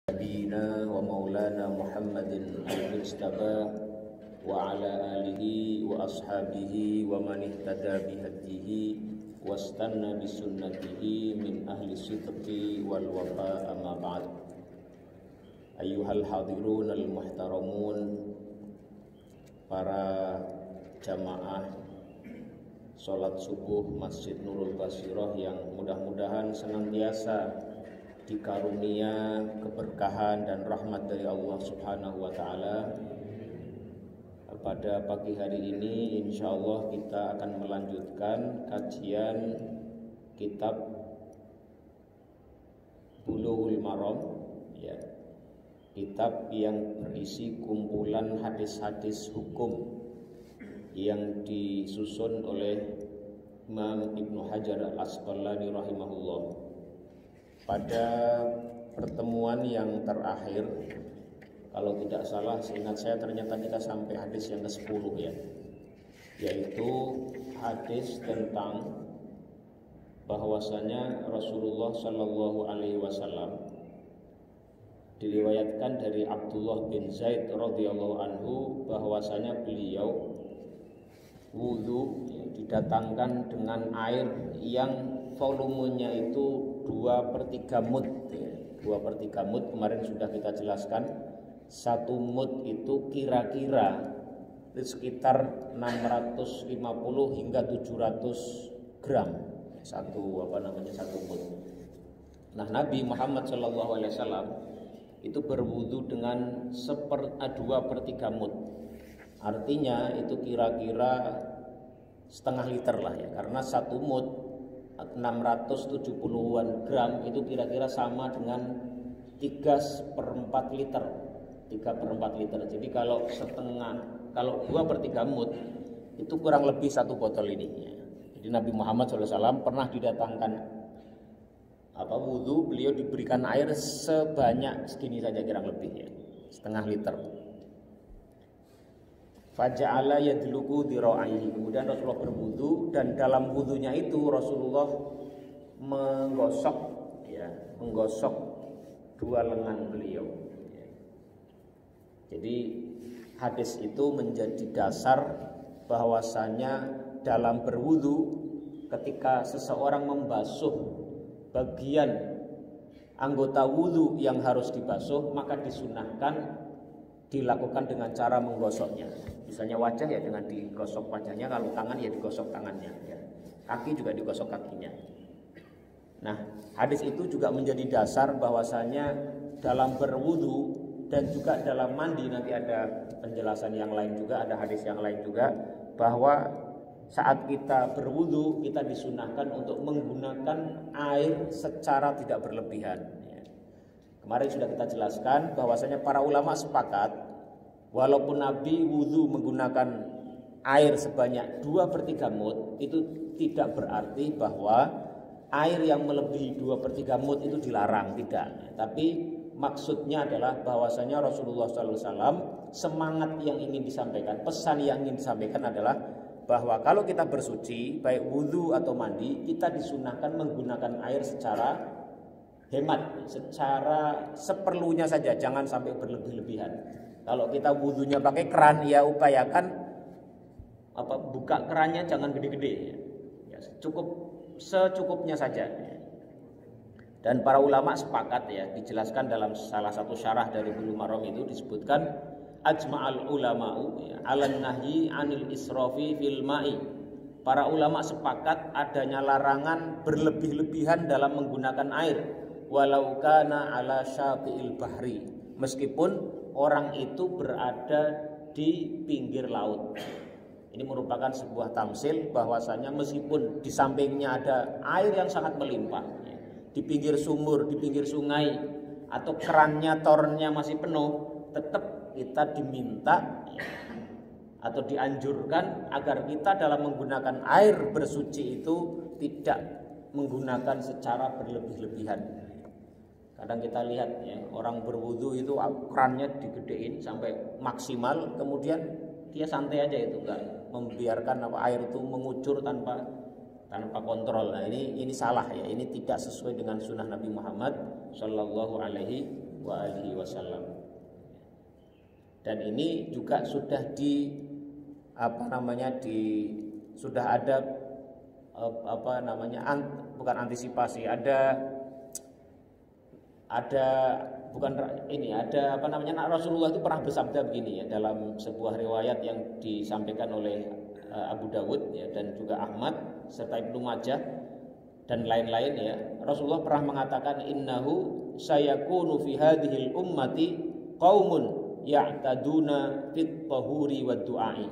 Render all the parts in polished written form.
Nabiyina wa maulana Muhammadin al-Mustafa wa ala alihi wa ashabihi wa man ihtada bihadihi wastanna bisunnatihi min ahli sidqi wal wafa amma ba'd. Ayyuhal hadirun al-muhtaramun, para jamaah sholat subuh Masjid Nurul Basirah yang mudah-mudahan senantiasa dikarunia keberkahan dan rahmat dari Allah Subhanahu wa Ta'ala. Pada pagi hari ini insyaallah kita akan melanjutkan kajian kitab Bulughul Maram, ya, kitab yang berisi kumpulan hadis-hadis hukum yang disusun oleh Imam Ibnu Hajar Al-Asqalani rahimahullah. Pada pertemuan yang terakhir, kalau tidak salah seingat saya ternyata kita sampai hadis yang ke-10 ya, yaitu hadis tentang bahwasanya Rasulullah Shallallahu Alaihi Wasallam diriwayatkan dari Abdullah bin Zaid radhiyallahu anhu bahwasanya beliau wudu didatangkan dengan air yang volumenya itu 2/3 mud ya. 2/3 mud kemarin sudah kita jelaskan. 1 mud itu kira-kira sekitar 650 hingga 700 gram satu mud. Nah, Nabi Muhammad SAW itu berwudu dengan 2/3 mud. Artinya itu kira-kira setengah liter lah ya, karena 1 mud 670-an gram itu kira-kira sama dengan 3/4 liter. 3/4 liter. Jadi kalau 2/3 mud itu kurang lebih 1 botol ini ya. Jadi Nabi Muhammad SAW pernah didatangkan wudu, beliau diberikan air sebanyak segini saja kurang lebih ya, setengah liter. Faja'ala yadluku dira'aihi. Kemudian Rasulullah berwudu, dan dalam wudunya itu Rasulullah menggosok dua lengan beliau. Jadi hadis itu menjadi dasar bahwasanya dalam berwudu ketika seseorang membasuh bagian anggota wudu yang harus dibasuh, maka disunahkan dilakukan dengan cara menggosoknya. Misalnya wajah ya dengan digosok wajahnya, kalau tangan ya digosok tangannya ya. Kaki juga digosok kakinya. Nah, hadis itu juga menjadi dasar bahwasanya dalam berwudu dan juga dalam mandi, nanti ada penjelasan yang lain juga, ada hadis yang lain juga, bahwa saat kita berwudu kita disunahkan untuk menggunakan air secara tidak berlebihan. Kemarin sudah kita jelaskan bahwasanya para ulama sepakat walaupun Nabi wudu menggunakan air sebanyak 2/3 mud, itu tidak berarti bahwa air yang melebihi 2/3 mud itu dilarang, tidak. Tapi maksudnya adalah bahwasanya Rasulullah SAW semangat yang ingin disampaikan, pesan yang ingin disampaikan adalah bahwa kalau kita bersuci baik wudu atau mandi, kita disunahkan menggunakan air secara hemat, secara seperlunya saja, jangan sampai berlebih-lebihan. Kalau kita wudunya pakai keran, ya upayakan buka kerannya jangan gede-gede ya, secukupnya saja. Dan para ulama sepakat ya, dijelaskan dalam salah satu syarah dari Bulughul Maram itu disebutkan ajma'al ulama'u ya, 'alan nahyi 'anil israfi fil ma'i. Para ulama sepakat adanya larangan berlebih-lebihan dalam menggunakan air, walau kana ala syafi'il bahri, meskipun orang itu berada di pinggir laut. Ini merupakan sebuah tamsil bahwasanya meskipun di sampingnya ada air yang sangat melimpah, di pinggir sumur, di pinggir sungai, atau kerannya, tornya masih penuh, tetap kita diminta atau dianjurkan agar kita dalam menggunakan air bersuci itu tidak menggunakan secara berlebih-lebihan. Kadang kita lihat ya, orang berwudu itu kerannya digedein sampai maksimal, kemudian dia santai aja, itu enggak membiarkan air itu mengucur tanpa kontrol. Nah, ini salah ya, ini tidak sesuai dengan sunnah Nabi Muhammad Shallallahu Alaihi wasallam. Dan ini juga sudah sudah ada bukan antisipasi, ada Rasulullah itu pernah bersabda begini ya, dalam sebuah riwayat yang disampaikan oleh Abu Dawud ya, dan juga Ahmad serta Ibnu Majah dan lain-lain ya. Rasulullah pernah mengatakan, innahu sayakunu fi hadhil ummati qaumun ya'taduna fit tahuri wad du'ai.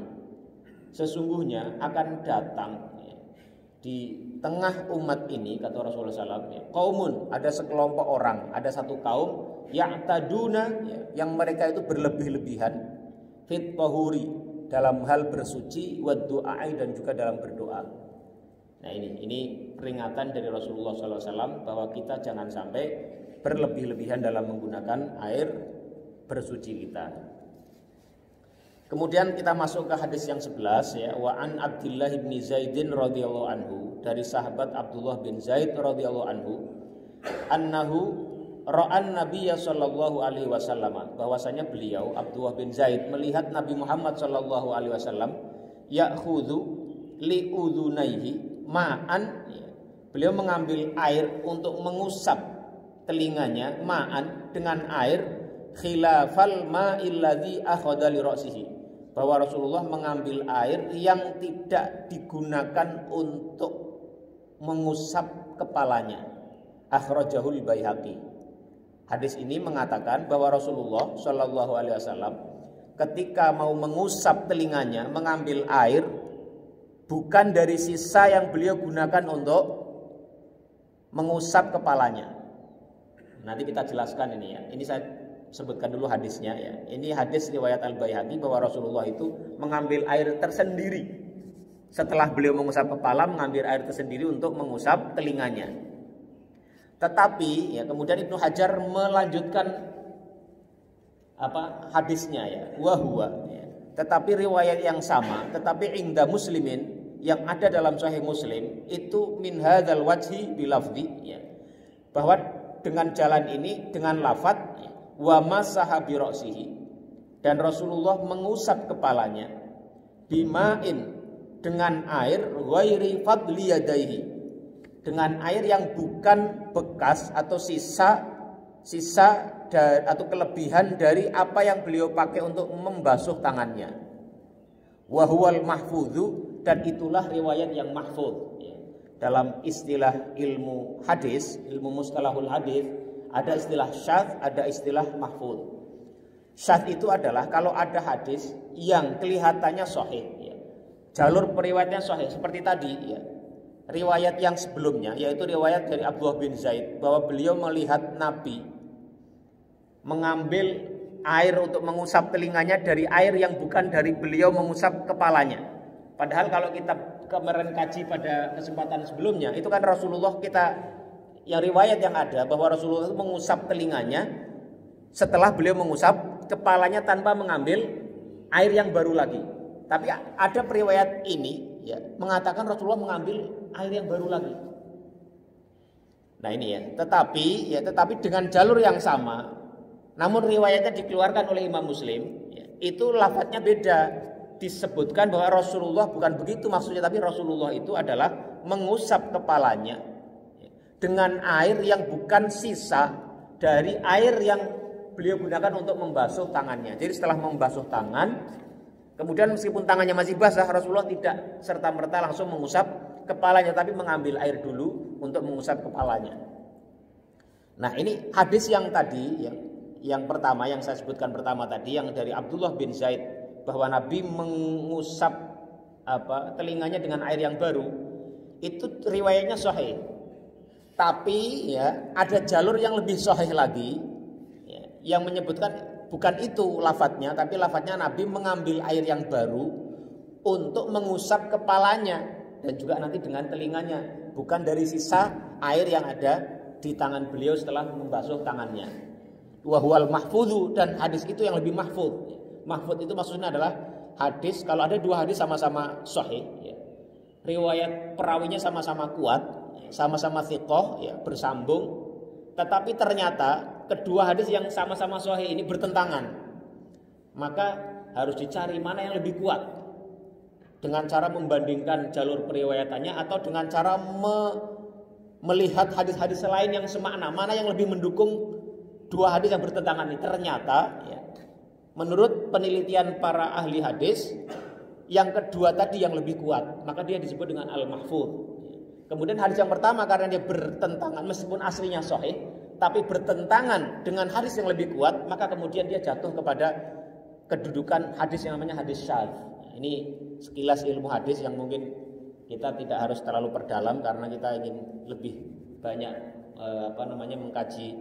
Sesungguhnya akan datang ya, di tengah umat ini, kata Rasulullah SAW, ya, qaumun, ada sekelompok orang, ada satu kaum ya'taduna ya, yang mereka itu berlebih-lebihan fit tahuri, dalam hal bersuci, wad du'ai, dan juga dalam berdoa. Nah ini peringatan dari Rasulullah SAW bahwa kita jangan sampai berlebih-lebihan dalam menggunakan air bersuci kita. Kemudian kita masuk ke hadis yang 11 ya, wa an Abdullah bin Zaidin radhiyallahu anhu, dari sahabat Abdullah bin Zaid radhiyallahu anhu, annahu ra'an Nabiyya sallallahu alaihi wasallam, bahwasanya beliau Abdullah bin Zaid melihat Nabi Muhammad sallallahu alaihi wasallam ya'khudhu li udhunaihi ma'an, beliau mengambil air untuk mengusap telinganya, ma'an, dengan air, khilafal ma'il ladzi akhadha li ra'sihi, bahwa Rasulullah mengambil air yang tidak digunakan untuk mengusap kepalanya. Akhrajahul Baihaqi. Hadis ini mengatakan bahwa Rasulullah Shallallahu Alaihi Wasallam ketika mau mengusap telinganya mengambil air bukan dari sisa yang beliau gunakan untuk mengusap kepalanya. Nanti kita jelaskan ini ya. Ini saya sebutkan dulu hadisnya ya. Ini hadis riwayat Al-Baihaqi bahwa Rasulullah itu mengambil air tersendiri. Setelah beliau mengusap kepala, mengambil air tersendiri untuk mengusap telinganya. Tetapi ya kemudian Ibnu Hajar melanjutkan hadisnya ya, wahwa ya. Tetapi riwayat yang sama, tetapi inda Muslimin, yang ada dalam Sahih Muslim itu min hadzal wajhi bilafzi ya, bahwa dengan jalan ini dengan lafaz ya, wa masaha bi ra'sihi, dan Rasulullah mengusap kepalanya bima'in, dengan air, ghairi fadli yadaihi, dengan air yang bukan bekas atau sisa atau kelebihan dari apa yang beliau pakai untuk membasuh tangannya. Wa huwal mahfudzu, dan itulah riwayat yang mahfudz ya. Dalam istilah ilmu hadis, ilmu mustalahul hadis, ada istilah syadz, ada istilah mahfudz. Syadz itu adalah kalau ada hadis yang kelihatannya sahih ya, jalur periwayatnya sahih, seperti tadi ya, riwayat yang sebelumnya, yaitu riwayat dari Abdullah bin Zaid bahwa beliau melihat Nabi mengambil air untuk mengusap telinganya dari air yang bukan dari beliau mengusap kepalanya. Padahal kalau kita kemarin kaji pada kesempatan sebelumnya, itu kan Rasulullah yang riwayat yang ada bahwa Rasulullah itu mengusap telinganya setelah beliau mengusap kepalanya tanpa mengambil air yang baru lagi. Tapi ada periwayat ini ya, mengatakan Rasulullah mengambil air yang baru lagi. Nah ini ya, tetapi dengan jalur yang sama, namun riwayatnya dikeluarkan oleh Imam Muslim ya, itu lafadznya beda. Disebutkan bahwa Rasulullah bukan begitu maksudnya, tapi Rasulullah itu adalah mengusap kepalanya ya, dengan air yang bukan sisa dari air yang beliau gunakan untuk membasuh tangannya. Jadi setelah membasuh tangan, kemudian meskipun tangannya masih basah, Rasulullah tidak serta-merta langsung mengusap kepalanya, tapi mengambil air dulu untuk mengusap kepalanya. Nah ini hadis yang tadi yang pertama, yang saya sebutkan pertama tadi, yang dari Abdullah bin Zaid, bahwa Nabi mengusap telinganya dengan air yang baru, itu riwayatnya sahih. Tapi ya ada jalur yang lebih sahih lagi ya, yang menyebutkan bukan itu lafadznya, tapi lafadznya Nabi mengambil air yang baru untuk mengusap kepalanya dan juga nanti dengan telinganya, bukan dari sisa air yang ada di tangan beliau setelah membasuh tangannya. Wa huwal mahfudzu, dan hadis itu yang lebih mahfudz. Mahfudz itu maksudnya adalah hadis, kalau ada dua hadis sama-sama sahih ya, riwayat perawinya sama-sama kuat, sama-sama thiqah ya, bersambung, tetapi ternyata kedua hadis yang sama-sama sahih ini bertentangan, maka harus dicari mana yang lebih kuat dengan cara membandingkan jalur periwayatannya atau dengan cara melihat hadis-hadis lain yang semakna, mana yang lebih mendukung dua hadis yang bertentangan ini. Ternyata ya, menurut penelitian para ahli hadis, yang kedua tadi yang lebih kuat, maka dia disebut dengan al-mahfuz. Kemudian hadis yang pertama karena dia bertentangan meskipun aslinya sahih, tapi bertentangan dengan hadis yang lebih kuat, maka kemudian dia jatuh kepada kedudukan hadis yang namanya hadis syadz. Ini sekilas ilmu hadis yang mungkin kita tidak harus terlalu perdalam karena kita ingin lebih banyak mengkaji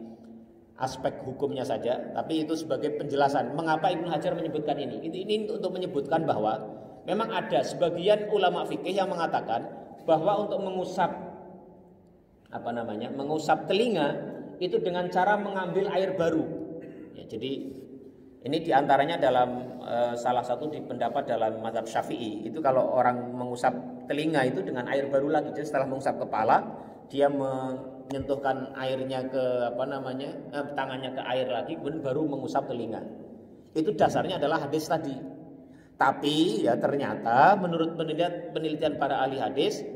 aspek hukumnya saja. Tapi itu sebagai penjelasan mengapa Ibnu Hajar menyebutkan ini. Ini untuk menyebutkan bahwa memang ada sebagian ulama fikih yang mengatakan bahwa untuk mengusap telinga itu dengan cara mengambil air baru. Ya, jadi ini diantaranya dalam salah satu pendapat dalam mazhab Syafi'i itu kalau orang mengusap telinga itu dengan air baru lagi. Jadi setelah mengusap kepala dia menyentuhkan airnya ke tangannya ke air lagi, kemudian baru mengusap telinga. Itu dasarnya adalah hadis tadi. Tapi ya ternyata menurut penelitian para ahli hadis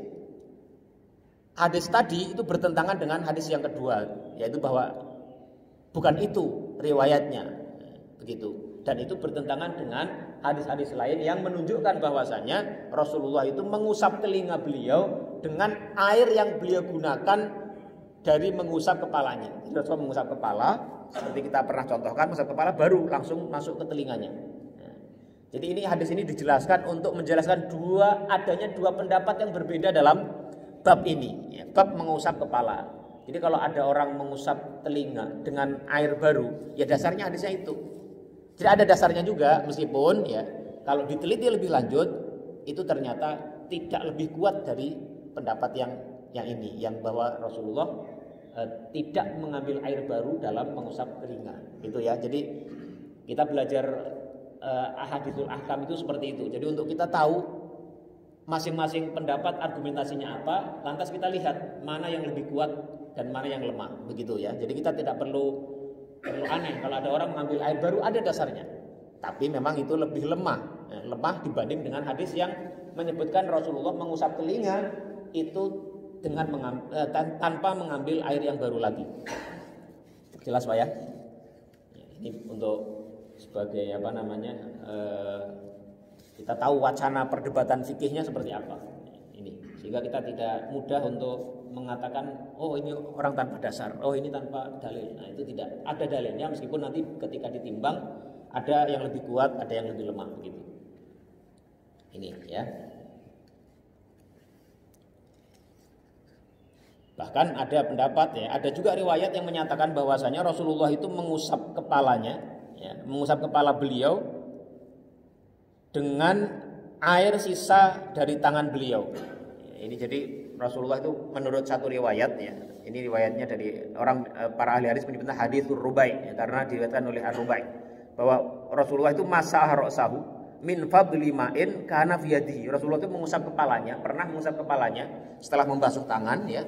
tadi itu bertentangan dengan hadis yang kedua, yaitu bahwa bukan itu riwayatnya, begitu. Dan itu bertentangan dengan hadis-hadis lain yang menunjukkan bahwasanya Rasulullah itu mengusap telinga beliau dengan air yang beliau gunakan dari mengusap kepalanya. Jadi Rasulullah mengusap kepala, seperti kita pernah contohkan, mengusap kepala baru langsung masuk ke telinganya. Jadi ini hadis ini dijelaskan untuk menjelaskan adanya dua pendapat yang berbeda dalam bab ini, ya, bab mengusap kepala. Jadi kalau ada orang mengusap telinga dengan air baru, ya dasarnya hadisnya itu. Jadi ada dasarnya juga, meskipun ya kalau diteliti lebih lanjut itu ternyata tidak lebih kuat dari pendapat yang ini, yang bahwa Rasulullah tidak mengambil air baru dalam mengusap telinga, gitu ya. Jadi kita belajar ahaditsul ahkam itu seperti itu. Jadi untuk kita tahu masing-masing pendapat argumentasinya apa, lantas kita lihat mana yang lebih kuat dan mana yang lemah, begitu ya. Jadi kita tidak perlu aneh kalau ada orang mengambil air baru, ada dasarnya. Tapi memang itu lebih lemah dibanding dengan hadis yang menyebutkan Rasulullah mengusap telinga itu dengan tanpa mengambil air yang baru lagi. Jelas Pak ya? Ini untuk sebagai kita tahu wacana perdebatan fikihnya seperti apa ini, sehingga kita tidak mudah untuk mengatakan oh ini orang tanpa dasar, oh ini tanpa dalil. Nah itu tidak, ada dalilnya meskipun nanti ketika ditimbang ada yang lebih kuat, ada yang lebih lemah begitu. Ini ya. Bahkan ada pendapat ya, ada juga riwayat yang menyatakan bahwasanya Rasulullah itu mengusap kepalanya, ya, mengusap kepala beliau dengan air sisa dari tangan beliau. Ini jadi Rasulullah itu menurut satu riwayat ya, ini riwayatnya dari para ahli hadis menyebutnya haditsul rubai ya, karena diriwayatkan oleh ar-rubai bahwa Rasulullah itu masah ra'sahu min fadli ma'in kana fi yadihi. Rasulullah itu pernah mengusap kepalanya setelah membasuh tangan ya.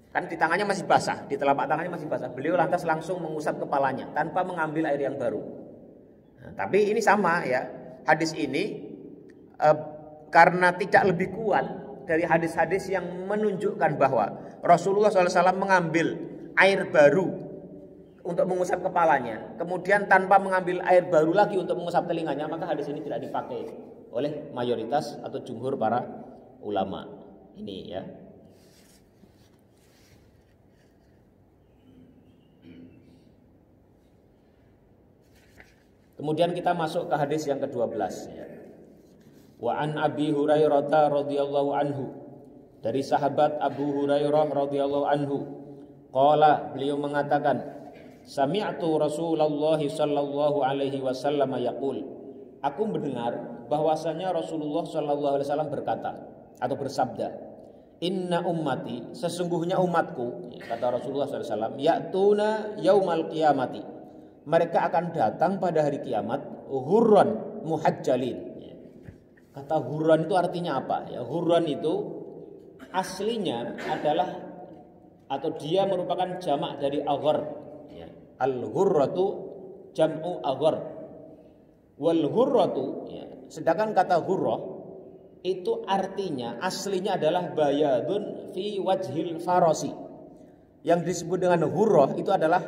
Kan di tangannya masih basah, di telapak tangannya masih basah. Beliau lantas langsung mengusap kepalanya tanpa mengambil air yang baru. Nah, tapi ini sama ya, hadis ini karena tidak lebih kuat dari hadis-hadis yang menunjukkan bahwa Rasulullah SAW mengambil air baru untuk mengusap kepalanya, kemudian tanpa mengambil air baru lagi untuk mengusap telinganya, maka hadis ini tidak dipakai oleh mayoritas atau jumhur para ulama. Ini ya. Kemudian kita masuk ke hadis yang ke-12 ya. Wa an Abi Hurairah radhiyallahu anhu, dari sahabat Abu Hurairah radhiyallahu anhu, qala, beliau mengatakan, sami'tu Rasulullah sallallahu alaihi wasallam yaqul, aku mendengar bahwasanya Rasulullah sallallahu alaihi wasallam berkata atau bersabda, inna ummati, sesungguhnya umatku, kata Rasulullah sallallahu alaihi wasallam, ya'tuna yaumal qiyamati, mereka akan datang pada hari kiamat hurran muhajjalin. Kata hurran itu artinya apa? Ya, hurran itu aslinya adalah atau dia merupakan jamak dari aghar. Ya. Al-ghurratu jam'u aghar. Wal ghurratu ya. Sedangkan kata ghurrah itu artinya aslinya adalah bayadun fi wajhil farasi. Yang disebut dengan ghurrah itu adalah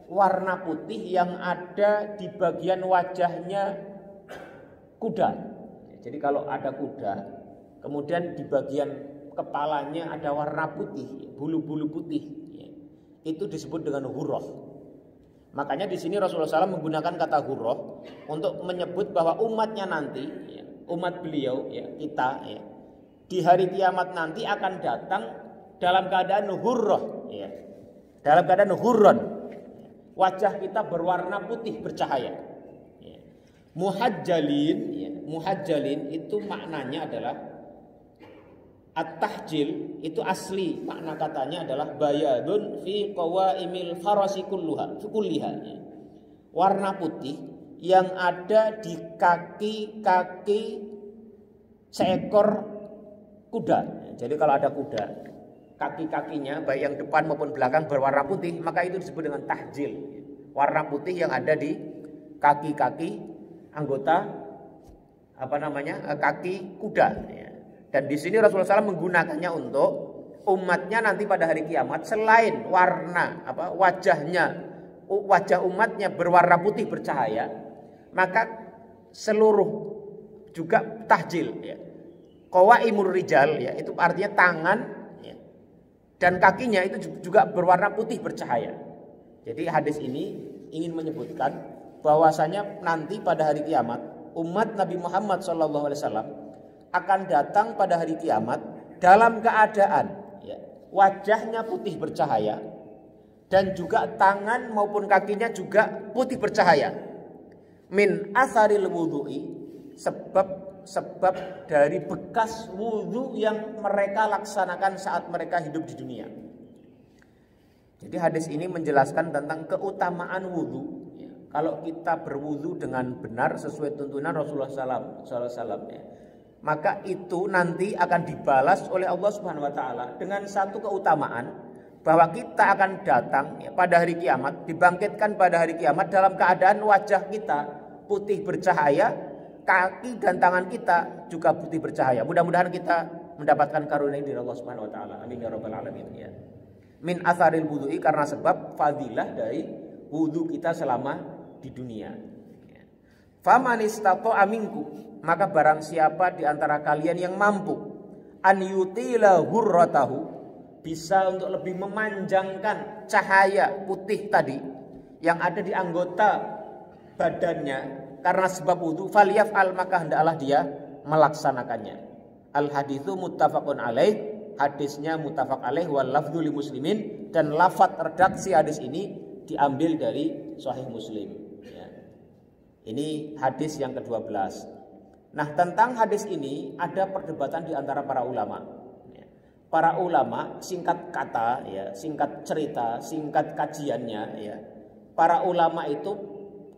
warna putih yang ada di bagian wajahnya kuda. Jadi kalau ada kuda, kemudian di bagian kepalanya ada warna putih, bulu-bulu putih, itu disebut dengan ghurrah. Makanya di sini Rasulullah SAW menggunakan kata ghurrah untuk menyebut bahwa umatnya nanti, umat beliau, kita, di hari kiamat nanti akan datang dalam keadaan ghurrah, dalam keadaan ghurran. Wajah kita berwarna putih bercahaya. Muhajjalin itu maknanya adalah at-tahjil, itu asli makna katanya adalah bayadun fi qawaimil farasi kulliha. Warna putih yang ada di kaki-kaki seekor kuda. Jadi kalau ada kuda, kaki-kakinya baik yang depan maupun belakang berwarna putih, maka itu disebut dengan tahjil. Warna putih yang ada di kaki-kaki anggota kaki kuda. Dan di sini Rasulullah SAW menggunakannya untuk umatnya nanti pada hari kiamat, selain warna wajah umatnya berwarna putih bercahaya, maka seluruh juga tahjil. Qawaimur rijal, itu artinya tangan dan kakinya itu juga berwarna putih bercahaya. Jadi hadis ini ingin menyebutkan bahwasanya nanti pada hari kiamat umat Nabi Muhammad SAW akan datang pada hari kiamat dalam keadaan wajahnya putih bercahaya dan juga tangan maupun kakinya juga putih bercahaya. Min asaril wudhu'i, sebab dari bekas wudhu yang mereka laksanakan saat mereka hidup di dunia. Jadi hadis ini menjelaskan tentang keutamaan wudhu. Kalau kita berwudu dengan benar sesuai tuntunan Rasulullah SAW, maka itu nanti akan dibalas oleh Allah Subhanahu Wa Taala dengan satu keutamaan, bahwa kita akan datang pada hari kiamat, dibangkitkan pada hari kiamat dalam keadaan wajah kita putih bercahaya, kaki dan tangan kita juga putih bercahaya. Mudah-mudahan kita mendapatkan karunia dari Allah Subhanahu Wa Taala. Amin ya rabbal alamin. Min asaril wudu'i, karena sebab fadilah dari wudu kita selama di dunia. Faman istata'a minkum, maka barang siapa di antara kalian yang mampu an yutila hurratahu, bisa untuk lebih memanjangkan cahaya putih tadi yang ada di anggota badannya karena sebab wudu, falyaf'al, maka hendaklah dia melaksanakannya. Al haditsu muttafaqun alaih, hadisnya muttafaq alaih, wal lafdzu li muslimin, dan lafaz redaksi hadis ini diambil dari Sahih Muslim. Ini hadis yang ke-12. Nah, tentang hadis ini ada perdebatan di antara para ulama. Para ulama singkat kata, singkat cerita, singkat kajiannya, para ulama itu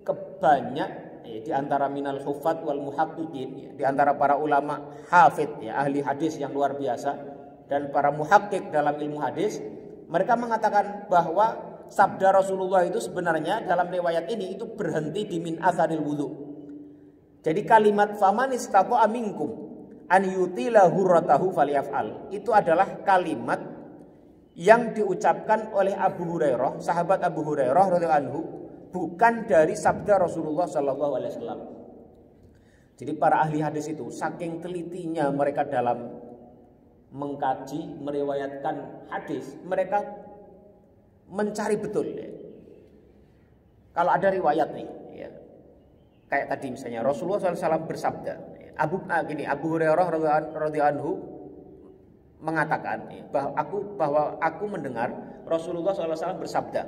kebanyak di antara minal hufat wal muhaqqiqin, di antara para ulama hafid, ahli hadis yang luar biasa, dan para muhaqqiq dalam ilmu hadis, mereka mengatakan bahwa sabda Rasulullah itu sebenarnya dalam riwayat ini itu berhenti di min atharil wudu. Jadi kalimat faman istata'a minkum an yutila hurratahu falyaf'al, itu adalah kalimat yang diucapkan oleh Abu Hurairah, sahabat Abu Hurairah radhiyallahu anhu, bukan dari sabda Rasulullah sallallahu alaihi wasallam. Jadi para ahli hadis itu saking telitinya mereka dalam mengkaji, meriwayatkan hadis, mereka mencari betul. Kalau ada riwayat nih, kayak tadi misalnya Rasulullah SAW bersabda, Abu Hurairah radhiyallahu anhu mengatakan bahwa aku mendengar Rasulullah SAW bersabda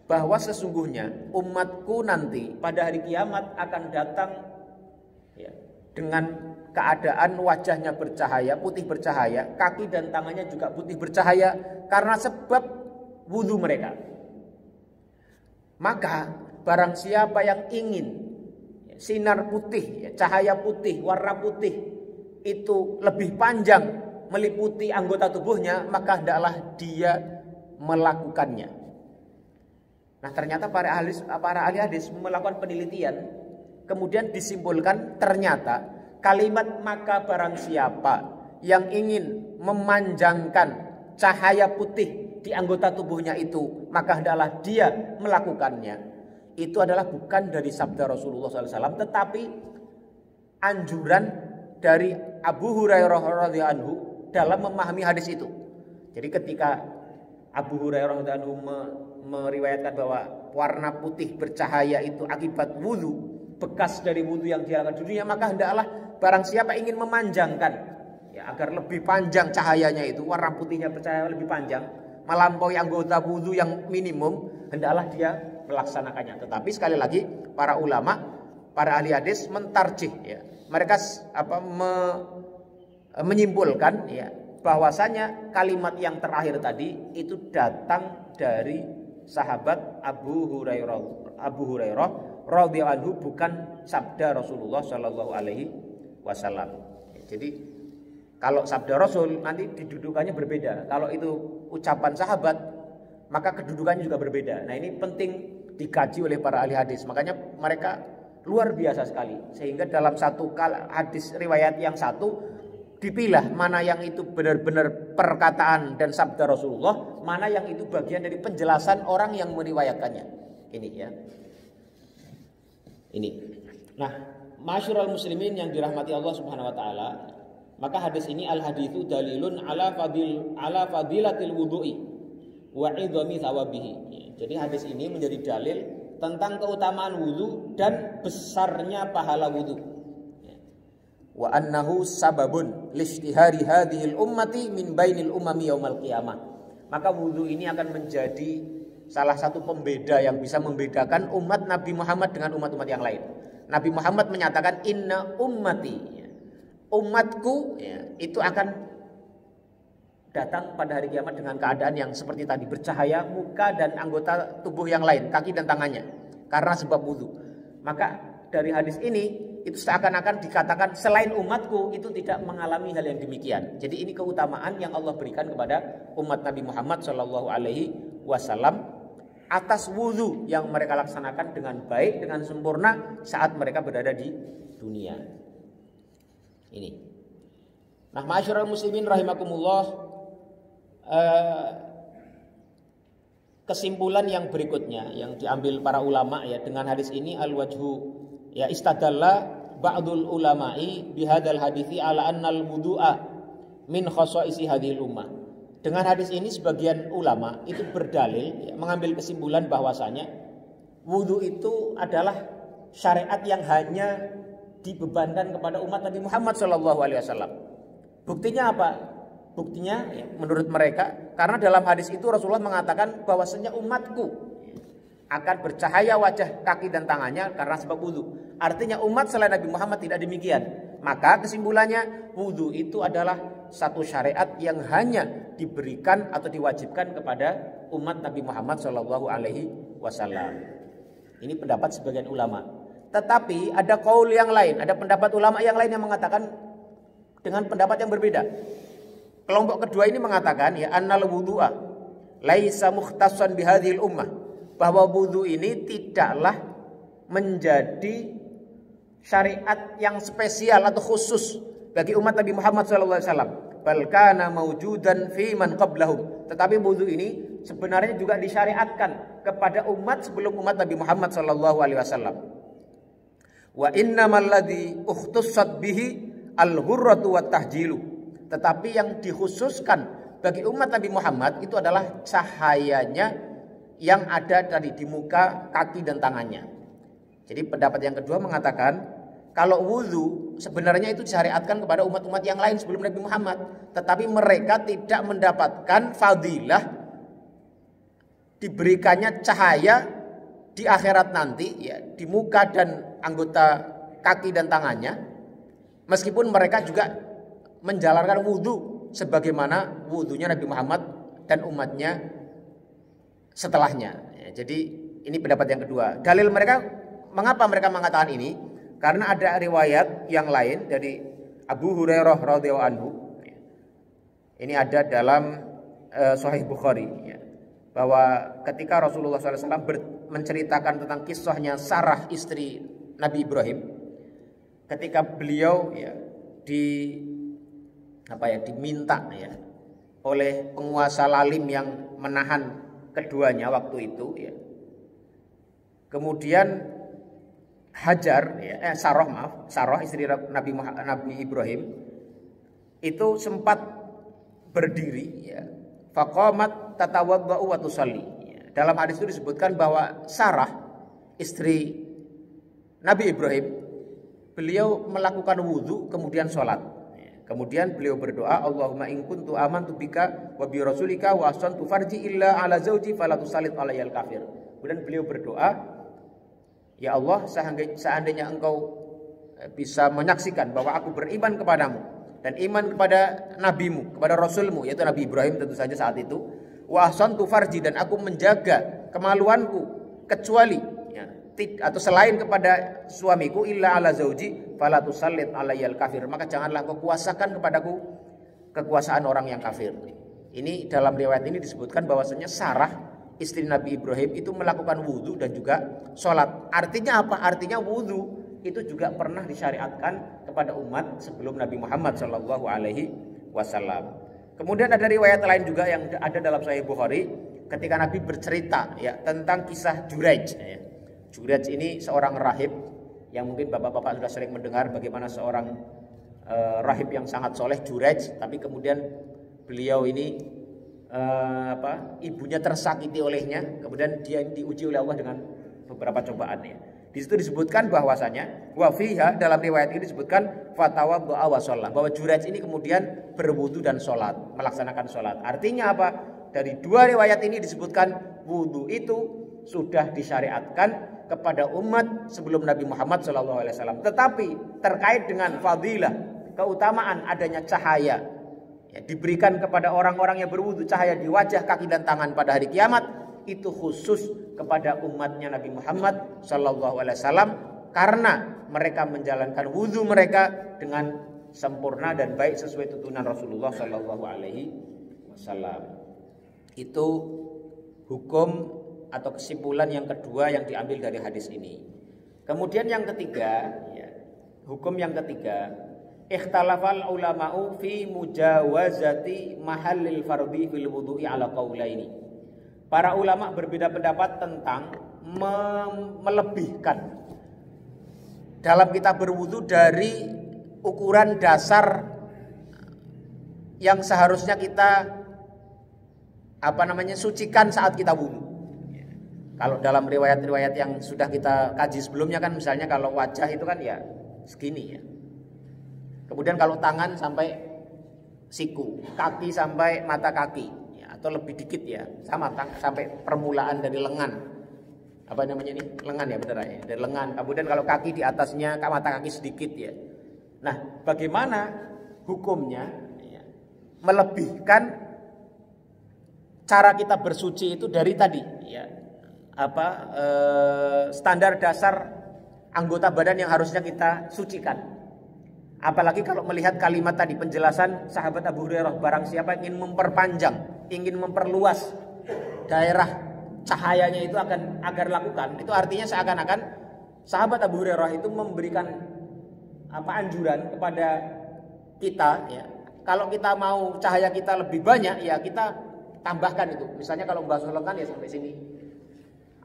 bahwa sesungguhnya umatku nanti pada hari kiamat akan datang dengan keadaan wajahnya bercahaya, putih bercahaya, kaki dan tangannya juga putih bercahaya karena sebab wudu mereka. Maka barang siapa yang ingin sinar putih, cahaya putih, warna putih itu lebih panjang meliputi anggota tubuhnya, maka hendaklah dia melakukannya. Nah, ternyata para ahli hadis melakukan penelitian, kemudian disimpulkan ternyata kalimat maka barang siapa yang ingin memanjangkan cahaya putih di anggota tubuhnya itu, maka hendaklah dia melakukannya. Itu adalah bukan dari sabda Rasulullah SAW, tetapi anjuran dari Abu Hurairah radhiyallahu anhu dalam memahami hadis itu. Jadi ketika Abu Hurairah radhiyallahu anhu meriwayatkan bahwa warna putih bercahaya itu akibat wudu, bekas dari wudu yang dilakukan di dunia, maka hendaklah barang siapa ingin memanjangkan ya, agar lebih panjang cahayanya itu, warna putihnya bercahaya lebih panjang, melampaui anggota wudu yang minimum, hendaklah dia melaksanakannya. Tetapi sekali lagi para ulama, para ahli hadis mentarjih ya. Mereka menyimpulkan ya bahwasanya kalimat yang terakhir tadi itu datang dari sahabat Abu Hurairah radhiyallahu anhu, bukan sabda Rasulullah Shallallahu alaihi wasallam. Jadi kalau sabda Rasul nanti kedudukannya berbeda. Kalau itu ucapan sahabat, maka kedudukannya juga berbeda. Nah, ini penting dikaji oleh para ahli hadis. Makanya mereka luar biasa sekali. Sehingga dalam satu hadis riwayat yang satu dipilah mana yang itu benar-benar perkataan dan sabda Rasulullah, mana yang itu bagian dari penjelasan orang yang meriwayatkannya. Ini ya. Ini. Nah, masyarul muslimin yang dirahmati Allah Subhanahu wa taala, maka hadis ini al-haditsu dalilun ala fadilatil wudu'i wa 'idhami thawabihi. Jadi hadis ini menjadi dalil tentang keutamaan wudu dan besarnya pahala wudu. Wa annahu sababun lishtihari hadhil ummati min bainil umami yaumal qiyamah. Maka wudu ini akan menjadi salah satu pembeda yang bisa membedakan umat Nabi Muhammad dengan umat-umat yang lain. Nabi Muhammad menyatakan inna ummati, umatku ya, itu akan datang pada hari kiamat dengan keadaan yang seperti tadi, bercahaya muka dan anggota tubuh yang lain, kaki dan tangannya, karena sebab wudu. Maka dari hadis ini itu seakan-akan dikatakan selain umatku itu tidak mengalami hal yang demikian. Jadi ini keutamaan yang Allah berikan kepada umat Nabi Muhammad Shallallahu alaihi wasallam atas wudu yang mereka laksanakan dengan baik, dengan sempurna saat mereka berada di dunia. Ini. Nah, masyarul muslimin rahimakumullah, kesimpulan yang berikutnya yang diambil para ulama ya dengan hadis ini, al-wajhu ya istadalla ba'dul ulama'i bihadzal hadithi ala annal wudu'a min khasaisi hadhil ummah. Dengan hadis ini sebagian ulama itu berdalil ya, mengambil kesimpulan bahwasanya wudu itu adalah syariat yang hanya dibebankan kepada umat Nabi Muhammad SAW. Buktinya apa? Buktinya ya, menurut mereka karena dalam hadis itu Rasulullah mengatakan bahwasanya umatku akan bercahaya wajah, kaki dan tangannya karena sebab wudu. Artinya umat selain Nabi Muhammad tidak demikian. Maka kesimpulannya wudu itu adalah satu syariat yang hanya diberikan atau diwajibkan kepada umat Nabi Muhammad Shallallahu alaihi wasallam. Ini pendapat sebagian ulama. Tetapi ada qaul yang lain, ada pendapat ulama yang lain yang mengatakan dengan pendapat yang berbeda. Kelompok kedua ini mengatakan ya annal wudu'a laisa mukhtassan bihadhil ummah, bahwa wudu ini tidaklah menjadi syariat yang spesial atau khusus bagi umat Nabi Muhammad SAW. Bal kana maujudan fi man qablahum. Tetapi wudu ini sebenarnya juga disyariatkan kepada umat sebelum umat Nabi Muhammad SAW. Wa innamal ladzi ukhtussat bihi al-hurratu wat tahjilu. Tetapi yang dikhususkan bagi umat Nabi Muhammad itu adalah cahayanya yang ada tadi di muka, kaki dan tangannya. Jadi pendapat yang kedua mengatakan kalau wudu sebenarnya itu disyariatkan kepada umat-umat yang lain sebelum Nabi Muhammad, tetapi mereka tidak mendapatkan fadilah diberikannya cahaya di akhirat nanti ya, di muka dan anggota kaki dan tangannya, meskipun mereka juga menjalankan wudu sebagaimana wudunya Nabi Muhammad dan umatnya setelahnya ya, jadi ini pendapat yang kedua. Dalil mereka, mengapa mereka mengatakan ini? Karena ada riwayat yang lain dari Abu Hurairah radhiyallahu anhu. Ini ada dalam Sahih Bukhari ya, bahwa ketika Rasulullah SAW menceritakan tentang kisahnya Sarah istri Nabi Ibrahim ketika beliau diminta oleh penguasa lalim yang menahan keduanya waktu itu ya. Kemudian Sarah istri Nabi Ibrahim itu sempat berdiri ya. Faqamat tatawadda'u wa tusalli. Dalam hadis itu disebutkan bahwa Sarah istri Nabi Ibrahim beliau melakukan wudu kemudian sholat. Kemudian beliau berdoa, Allahumma in kuntu amantu bika wa bi rasulika wa ahsantu farji illa ala zauji fala tusallit alayyal kafir. Kemudian beliau berdoa, ya Allah, seandainya engkau bisa menyaksikan bahwa aku beriman kepadamu dan iman kepada nabimu, kepada rasulmu, yaitu Nabi Ibrahim tentu saja saat itu, wa ahsantu farji, dan aku menjaga kemaluanku kecuali atau selain kepada suamiku, illa ala zauji fala tusallit alayyal kafir, maka janganlah kau kuasakan kepadaku kekuasaan orang yang kafir. Ini dalam riwayat ini disebutkan bahwasanya Sarah istri Nabi Ibrahim itu melakukan wudu dan juga sholat. Artinya apa? Artinya wudu itu juga pernah disyariatkan kepada umat sebelum Nabi Muhammad SAW. Kemudian ada riwayat lain juga yang ada dalam Sahih Bukhari ketika Nabi bercerita tentang kisah Juraij. Juraij ini seorang rahib yang mungkin bapak-bapak sudah sering mendengar bagaimana seorang rahib yang sangat soleh, Juraij, tapi kemudian beliau ini ibunya tersakiti olehnya, kemudian dia diuji oleh Allah dengan beberapa cobaan ya. Di situ disebutkan bahwasanya wa fiha, dalam riwayat ini disebutkan fatawadda'a wa shalla, bahwa Juraij ini kemudian berwudu dan sholat, melaksanakan sholat. Artinya apa? Dari dua riwayat ini disebutkan wudu itu sudah disyariatkan kepada umat sebelum Nabi Muhammad SAW. Tetapi terkait dengan fadilah, keutamaan adanya cahaya diberikan kepada orang-orang yang berwudu, cahaya di wajah, kaki dan tangan pada hari kiamat, itu khusus kepada umatnya Nabi Muhammad SAW, karena mereka menjalankan wudu mereka dengan sempurna dan baik sesuai tuntunan Rasulullah SAW. Itu hukum atau kesimpulan yang kedua yang diambil dari hadis ini. Kemudian yang ketiga, hukum yang ketiga, ikhtalafal ulama'u fi mujawazati mahallil fardhi fil wudu'i ala qaulaini. Para ulama berbeda pendapat tentang melebihkan dalam kita berwudu dari ukuran dasar yang seharusnya kita sucikan saat kita wudu. Kalau dalam riwayat-riwayat yang sudah kita kaji sebelumnya kan, misalnya kalau wajah itu kan ya segini ya. Kemudian kalau tangan sampai siku, kaki sampai mata kaki, ya, atau lebih dikit ya, sama sampai permulaan dari lengan. Apa namanya ini? Lengan ya, benar ya. Dari lengan. Kemudian kalau kaki di atasnya, mata kaki sedikit ya. Nah, bagaimana hukumnya? Ya, melebihkan cara kita bersuci itu dari tadi, ya. Standar dasar anggota badan yang harusnya kita sucikan. Apalagi kalau melihat kalimat tadi, penjelasan sahabat Abu Hurairah, barang siapa ingin memperpanjang, ingin memperluas daerah cahayanya itu agar lakukan. Itu artinya seakan-akan sahabat Abu Hurairah itu memberikan anjuran kepada kita ya. Kalau kita mau cahaya kita lebih banyak ya kita tambahkan itu. Misalnya kalau membasuh lengan ya sampai sini,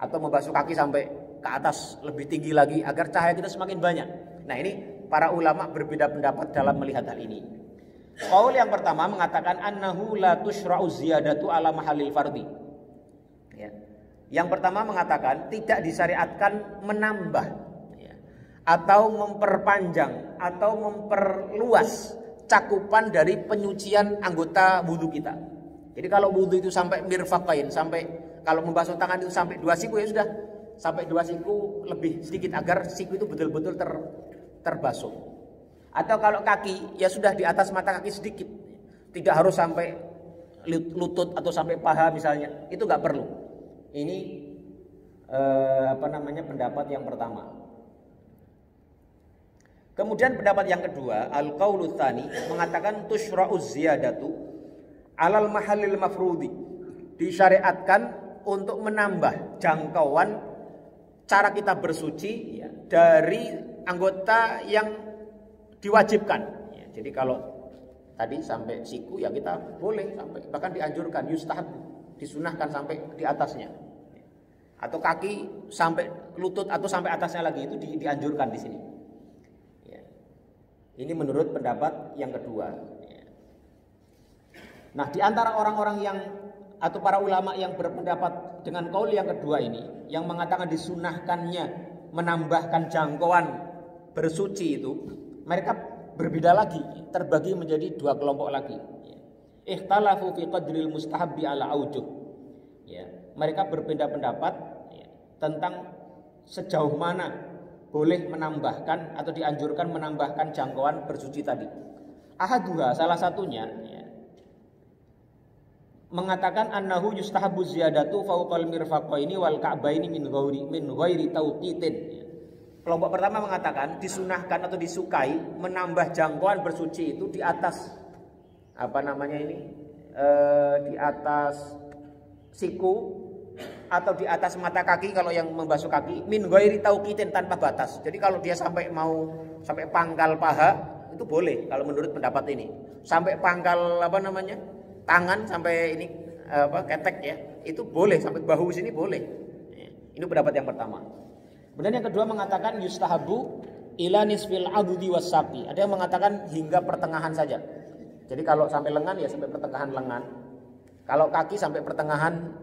atau membasuh kaki sampai ke atas lebih tinggi lagi agar cahaya kita semakin banyak. Nah, ini para ulama berbeda pendapat dalam melihat hal ini. Qaul yang pertama mengatakan annahu la tushra'u ziyadatu ala mahallil fardhi. Ya. Yang pertama mengatakan tidak disyariatkan menambah ya, atau memperpanjang atau memperluas cakupan dari penyucian anggota wudu kita. Jadi kalau wudu itu sampai mirfaqain, sampai kalau membasuh tangan itu sampai 2 siku ya sudah, sampai 2 siku lebih sedikit agar siku itu betul-betul terbasuh. Atau kalau kaki ya sudah di atas mata kaki sedikit, tidak harus sampai lutut atau sampai paha misalnya, itu nggak perlu. Ini pendapat yang pertama. Kemudian pendapat yang kedua, al-qaulu tsani, mengatakan tushra'u ziyadatu alal mahallil mafrudi, disyariatkan untuk menambah jangkauan cara kita bersuci ya, dari anggota yang diwajibkan. Ya, jadi kalau tadi sampai siku ya kita boleh sampai, bahkan dianjurkan, yustahab, disunahkan sampai di atasnya. Atau kaki sampai lutut atau sampai atasnya lagi itu dianjurkan di sini. Ya. Ini menurut pendapat yang kedua. Ya. Nah, di antara orang-orang yang atau para ulama yang berpendapat dengan kaul yang kedua ini, yang mengatakan disunahkannya menambahkan jangkauan bersuci itu, mereka berbeda lagi, terbagi menjadi dua kelompok lagi. Ikhtalafu fi qadril mustahabbi ala aujuh. Ya, mereka berbeda pendapat ya, tentang sejauh mana boleh menambahkan atau dianjurkan menambahkan jangkauan bersuci tadi. Ahaduha, salah satunya ya, mengatakan annahu yustahabu ziyadatu fawqal mirfaqaini wal ka'baini min ghairi tauqitin. Kelompok pertama mengatakan disunahkan atau disukai menambah jangkauan bersuci itu di atas di atas siku atau di atas mata kaki kalau yang membasuh kaki min ghairi tauqitin, tanpa batas. Jadi kalau dia sampai pangkal paha itu boleh kalau menurut pendapat ini. Sampai pangkal tangan sampai ini ketek ya, itu boleh, sampai bahu sini boleh. Ini pendapat yang pertama. Kemudian yang kedua mengatakan yustahabu ila nisfil adudi wasaqi. Ada yang mengatakan hingga pertengahan saja. Jadi kalau sampai lengan ya sampai pertengahan lengan. Kalau kaki sampai pertengahan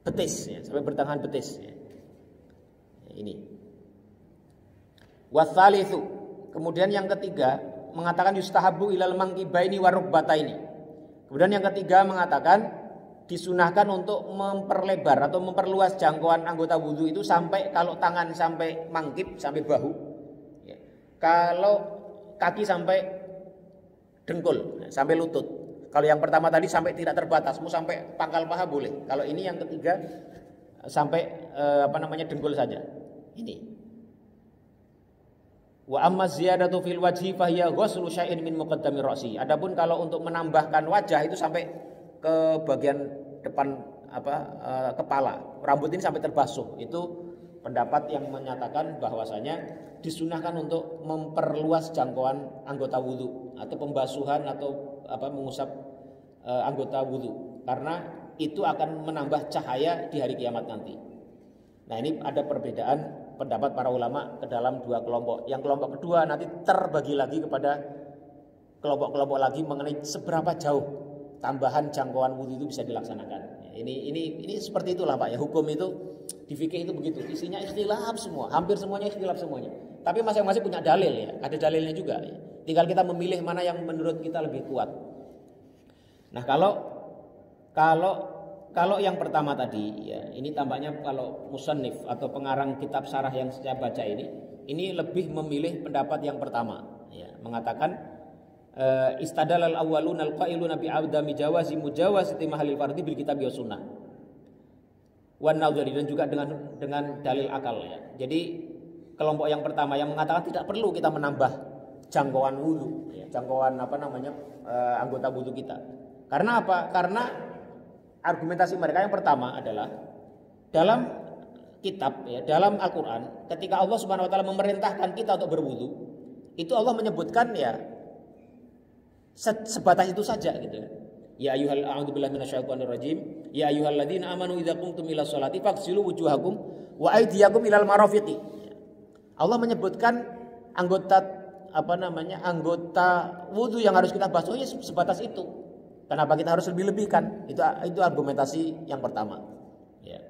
betis ya, sampai pertengahan betis ya. Ini. Watsalitsu. Kemudian yang ketiga mengatakan yustahabu ilal mangkibaini warukbataini. Kemudian yang ketiga mengatakan disunahkan untuk memperlebar atau memperluas jangkauan anggota wudu itu sampai, kalau tangan sampai mangkib, sampai bahu ya. Kalau kaki sampai dengkul, sampai lutut. Kalau yang pertama tadi sampai tidak terbatas, mau sampai pangkal paha boleh. Kalau ini yang ketiga sampai dengkul saja. Ini. Wa amma ziyadatu fil wajhi fahiya ghuslu syai'in min muqaddami ra'si. Adapun kalau untuk menambahkan wajah itu sampai ke bagian depan kepala, rambut ini sampai terbasuh. Itu pendapat yang menyatakan bahwasanya disunahkan untuk memperluas jangkauan anggota wudu atau pembasuhan atau mengusap anggota wudu, karena itu akan menambah cahaya di hari kiamat nanti. Nah, ini ada perbedaan pendapat para ulama ke dalam dua kelompok. Yang kelompok kedua nanti terbagi lagi kepada kelompok-kelompok lagi mengenai seberapa jauh tambahan jangkauan wudu itu bisa dilaksanakan. Ini seperti itulah Pak ya, hukum itu di fikih itu begitu. Isinya ikhtilaf semua, hampir semuanya ikhtilaf semuanya. Tapi masing-masing punya dalil ya, ada dalilnya juga ya. Tinggal kita memilih mana yang menurut kita lebih kuat. Nah, kalau yang pertama tadi ya, ini tampaknya kalau musannif atau pengarang kitab syarah yang saya baca ini lebih memilih pendapat yang pertama ya, mengatakan istadalal awwaluna alqailuna bi adami jawazi mujawazati mahalil fardhi bil kitab wa sunnah wan nadhari, dan juga dengan dalil akal ya. Jadi kelompok yang pertama yang mengatakan tidak perlu kita menambah jangkauan wudu ya, jangkauan anggota wudu kita. Karena apa? Karena argumentasi mereka yang pertama adalah dalam kitab ya, dalam Al-Qur'an ketika Allah Subhanahu wa taala memerintahkan kita untuk berwudu, itu Allah menyebutkan ya sebatas itu saja gitu ya. Ya ayyuhal a'udzubillahi minasyaitonir rajim. Ya ayyuhalladzina amanu idza qumtum ilas sholati faghsilu wujuhakum wa aydiyakum ilal marafiqi. Allah menyebutkan anggota wudu yang harus kita basuh ya sebatas itu. Kenapa kita harus lebih-lebihkan? Itu argumentasi yang pertama. Ya.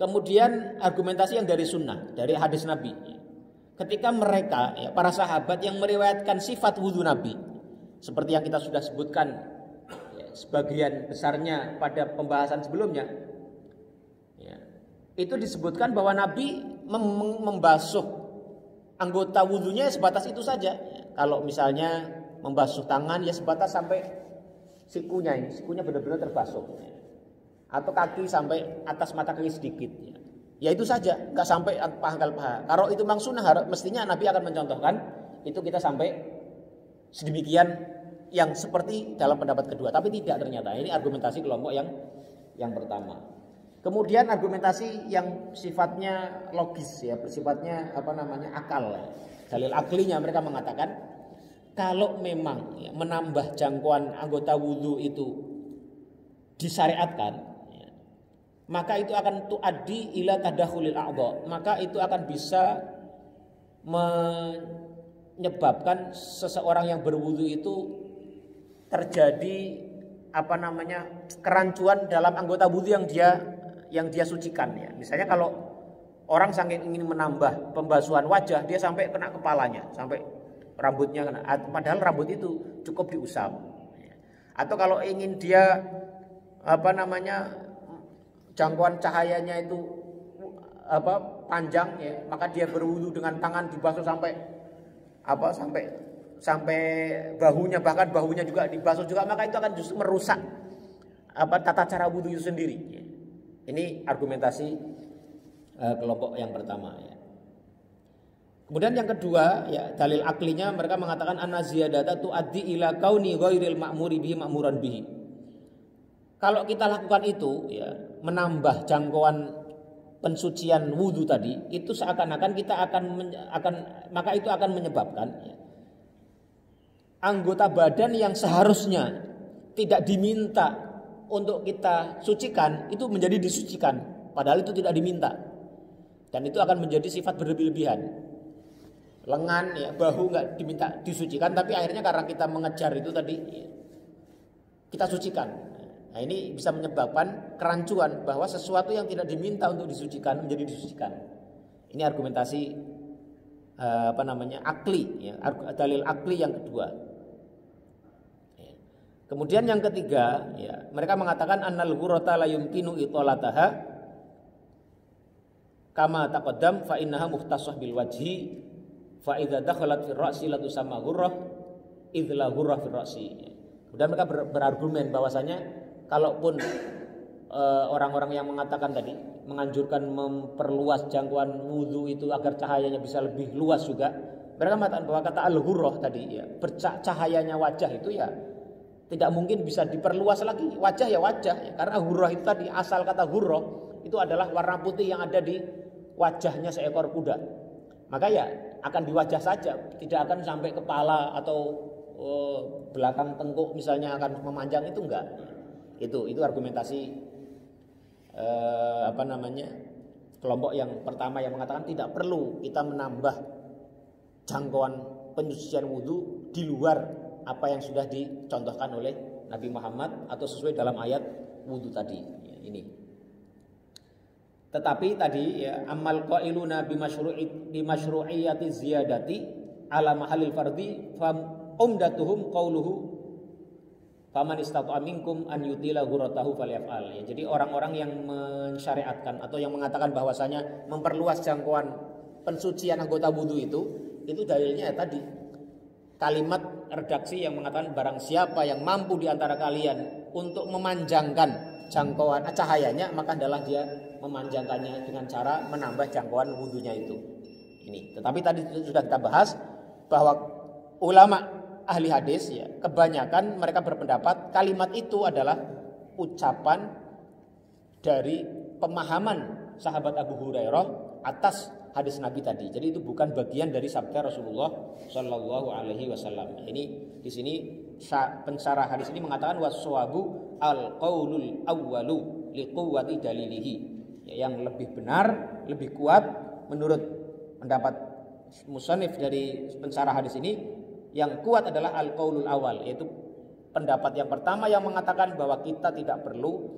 Kemudian argumentasi yang dari sunnah, dari hadis Nabi. Ketika mereka, ya, para sahabat yang meriwayatkan sifat wudu Nabi, seperti yang kita sudah sebutkan, ya, sebagian besarnya pada pembahasan sebelumnya, ya, itu disebutkan bahwa Nabi membasuh anggota wudunya sebatas itu saja. Ya, kalau misalnya membasuh tangan ya sebatas sampai sikunya benar-benar terbasuh, atau kaki sampai atas mata kaki sedikit ya itu saja, nggak sampai pangkal paha. Kalau itu memang sunnah, mestinya Nabi akan mencontohkan itu kita sampai sedemikian yang seperti dalam pendapat kedua, tapi tidak ternyata. Ini argumentasi kelompok yang pertama. Kemudian argumentasi yang sifatnya logis ya, sifatnya akal. Dalil aklinya mereka mengatakan kalau memang ya, menambah jangkauan anggota wudhu itu disyariatkan, ya, maka itu akan tuaddi ila tadakhulil a'dha, maka itu akan bisa menyebabkan seseorang yang berwudhu itu terjadi kerancuan dalam anggota wudhu yang dia sucikan ya. Misalnya kalau orang saking ingin menambah pembasuhan wajah, dia sampai kena kepalanya, sampai rambutnya kena. Padahal rambut itu cukup diusap. Atau kalau ingin dia jangkauan cahayanya itu panjang ya, maka dia berwudu dengan tangan dibasuh sampai bahunya, bahkan bahunya juga dibasuh juga, maka itu akan justru merusak tata cara wudu itu sendiri. Ini argumentasi kelompok yang pertama ya. Kemudian yang kedua ya, dalil aklinya mereka mengatakan anna ziyadata tuaddi ila kauni ghairil ma'muri bihi ma'muran bihi. Kalau kita lakukan itu ya, menambah jangkauan pensucian wudu tadi, itu seakan-akan kita maka itu akan menyebabkan ya, anggota badan yang seharusnya tidak diminta untuk kita sucikan itu menjadi disucikan, padahal itu tidak diminta, dan itu akan menjadi sifat berlebih-lebihan. Lengan ya, bahu nggak diminta disucikan, tapi akhirnya karena kita mengejar itu tadi ya, kita sucikan. Nah ini bisa menyebabkan kerancuan bahwa sesuatu yang tidak diminta untuk disucikan menjadi disucikan. Ini argumentasi akli ya, dalil akli yang kedua. Kemudian yang ketiga, ya, mereka mengatakan annal ghurrata la yumkinu italataha kama taqaddam fa innaha mukhtassah bil wajhi fa idza dakhalat fi ra'si la tusamma ghurrah idz la ghurrah fi ra'si. Kemudian mereka berargumen bahwasanya kalaupun orang-orang yang mengatakan tadi menganjurkan memperluas jangkauan wudu itu agar cahayanya bisa lebih luas juga, mereka mengatakan bahwa kata al-ghurrah tadi ya, cahayanya wajah itu ya tidak mungkin bisa diperluas lagi. Wajah ya wajah ya. Karena hurrah itu tadi, asal kata hurrah itu adalah warna putih yang ada di wajahnya seekor kuda. Maka ya akan di wajah saja, tidak akan sampai kepala atau belakang tengkuk misalnya akan memanjang, itu enggak. Itu argumentasi kelompok yang pertama yang mengatakan tidak perlu kita menambah jangkauan penyucian wudu di luar apa yang sudah dicontohkan oleh Nabi Muhammad atau sesuai dalam ayat wudu tadi ya, ini. Tetapi tadi ya, amal qailuna bi masyru'iyati ziyadati ala mahallil fardhi fam umdatuhum qauluhu faman istata'a minkum an yutila ghurratahu falyaf'al ya. Jadi orang-orang yang mensyariatkan atau yang mengatakan bahwasanya memperluas jangkauan pensucian anggota wudu itu dalilnya ya tadi kalimat redaksi yang mengatakan barang siapa yang mampu di antara kalian untuk memanjangkan jangkauan cahayanya, maka adalah dia memanjangkannya dengan cara menambah jangkauan wudunya itu. Ini. Tetapi tadi sudah kita bahas bahwa ulama ahli hadis ya, kebanyakan mereka berpendapat kalimat itu adalah ucapan dari pemahaman sahabat Abu Hurairah atas hadis Nabi tadi. Jadi itu bukan bagian dari sabda Rasulullah Shallallahu Alaihi Wasallam. Ini di sini pensyarah hadis ini mengatakan waswabu al qaulul awwalu liquwwati dalilihi. Yang lebih benar, lebih kuat menurut pendapat musannif dari pensyarah hadis ini, yang kuat adalah al qaulul awal, yaitu pendapat yang pertama yang mengatakan bahwa kita tidak perlu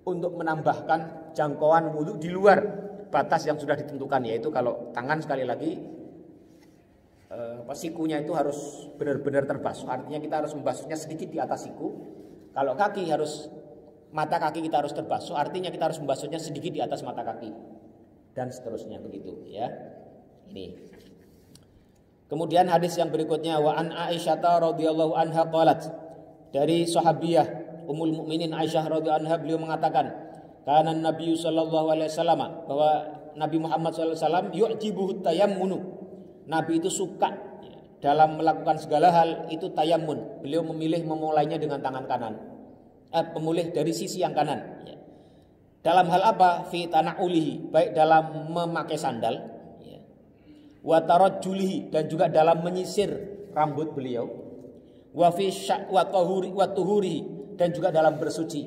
untuk menambahkan jangkauan wudu di luar batas yang sudah ditentukan, yaitu kalau tangan sekali lagi sikunya itu harus benar-benar terbasuh, artinya kita harus membasuhnya sedikit di atas siku. Kalau kaki mata kaki kita harus terbasuh, artinya kita harus membasuhnya sedikit di atas mata kaki, dan seterusnya begitu ya. Ini. Kemudian hadis yang berikutnya wa an Aisyah radhiyallahu anha qalat, dari sahabiyah Ummul Mukminin Aisyah radhiyallahu anha, beliau mengatakan karena Nabi sallallahu alaihi wasallam, bahwa Nabi Muhammad sallallahu alaihi wasallam yu'jibuhu tayammunu. Nabi itu suka dalam melakukan segala hal itu tayammun. Beliau memilih memulainya dengan tangan kanan. Memulai dari sisi yang kanan. Dalam hal apa? Fi tana'ulihi, baik dalam memakai sandal, ya. Wa tarajjulihi, dan juga dalam menyisir rambut beliau. Wa fi wa tuhurihi, dan juga dalam bersuci.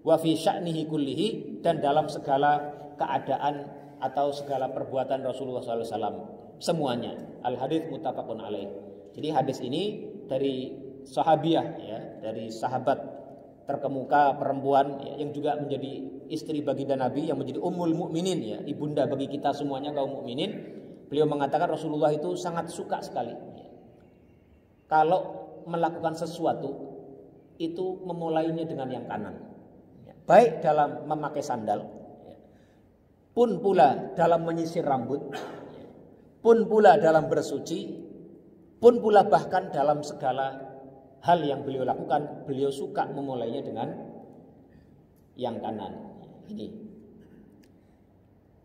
Wa fi sya'nihi kullihi, dan dalam segala keadaan atau segala perbuatan Rasulullah SAW semuanya. Al hadits muttafaqun alaih. Jadi hadis ini dari sahabiah, ya, dari sahabat terkemuka perempuan, ya, yang juga menjadi istri baginda Nabi, yang menjadi ummul mukminin, ya, ibunda bagi kita semuanya kaum mukminin. Beliau mengatakan Rasulullah itu sangat suka sekali, ya, kalau melakukan sesuatu itu memulainya dengan yang kanan, ya, baik dalam memakai sandal, ya, pun pula dalam menyisir rambut, ya, pun pula dalam bersuci, pun pula bahkan dalam segala hal yang beliau lakukan, beliau suka memulainya dengan yang kanan.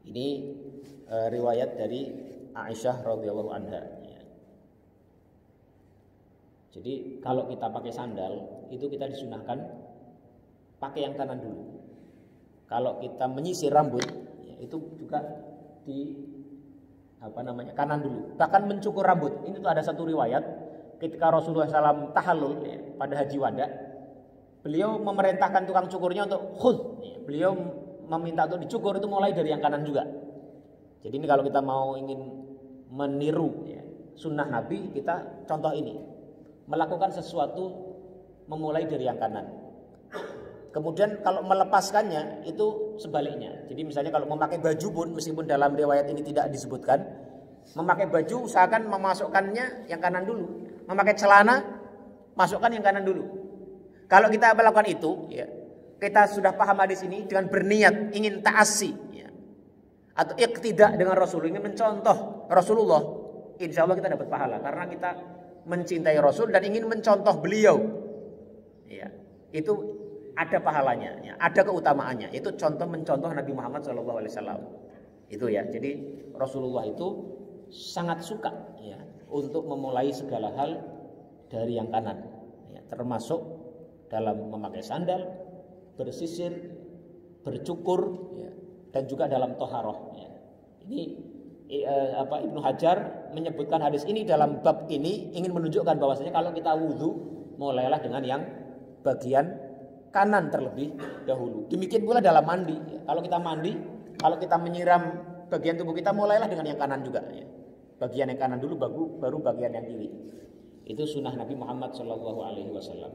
Ini riwayat dari Aisyah radhiyallahu anha. Jadi kalau kita pakai sandal itu kita disunahkan pakai yang kanan dulu. Kalau kita menyisir rambut, ya, itu juga di kanan dulu. Bahkan mencukur rambut. Ini tuh ada satu riwayat ketika Rasulullah SAW tahallul, ya, pada haji wada, beliau memerintahkan tukang cukurnya untuk khudh, ya, beliau meminta untuk dicukur itu mulai dari yang kanan juga. Jadi ini kalau kita mau ingin meniru, ya, sunnah Nabi, kita contoh ini, melakukan sesuatu memulai dari yang kanan. Kemudian kalau melepaskannya itu sebaliknya. Jadi misalnya kalau memakai baju pun, meskipun dalam riwayat ini tidak disebutkan, memakai baju usahakan memasukkannya yang kanan dulu. Memakai celana, masukkan yang kanan dulu. Kalau kita melakukan itu, ya, kita sudah paham hadis ini dengan berniat ingin ta'assi, ya, atau iqtida dengan Rasul, ingin mencontoh Rasulullah, insya Allah kita dapat pahala karena kita mencintai Rasul dan ingin mencontoh beliau, ya, itu ada pahalanya, ya, ada keutamaannya. Itu mencontoh Nabi Muhammad SAW. Itu ya. Jadi Rasulullah itu sangat suka, ya, untuk memulai segala hal dari yang kanan, ya, termasuk dalam memakai sandal, bersisir, bercukur, ya, dan juga dalam toharoh, ya. Ini Ibnu Hajar menyebutkan hadis ini dalam bab ini ingin menunjukkan bahwasanya kalau kita wudhu mulailah dengan yang bagian kanan terlebih dahulu. Demikian pula dalam mandi, ya. Kalau kita mandi, kalau kita menyiram bagian tubuh kita mulailah dengan yang kanan juga, ya. Bagian yang kanan dulu baru bagian yang kiri. Itu sunnah Nabi Muhammad SAW.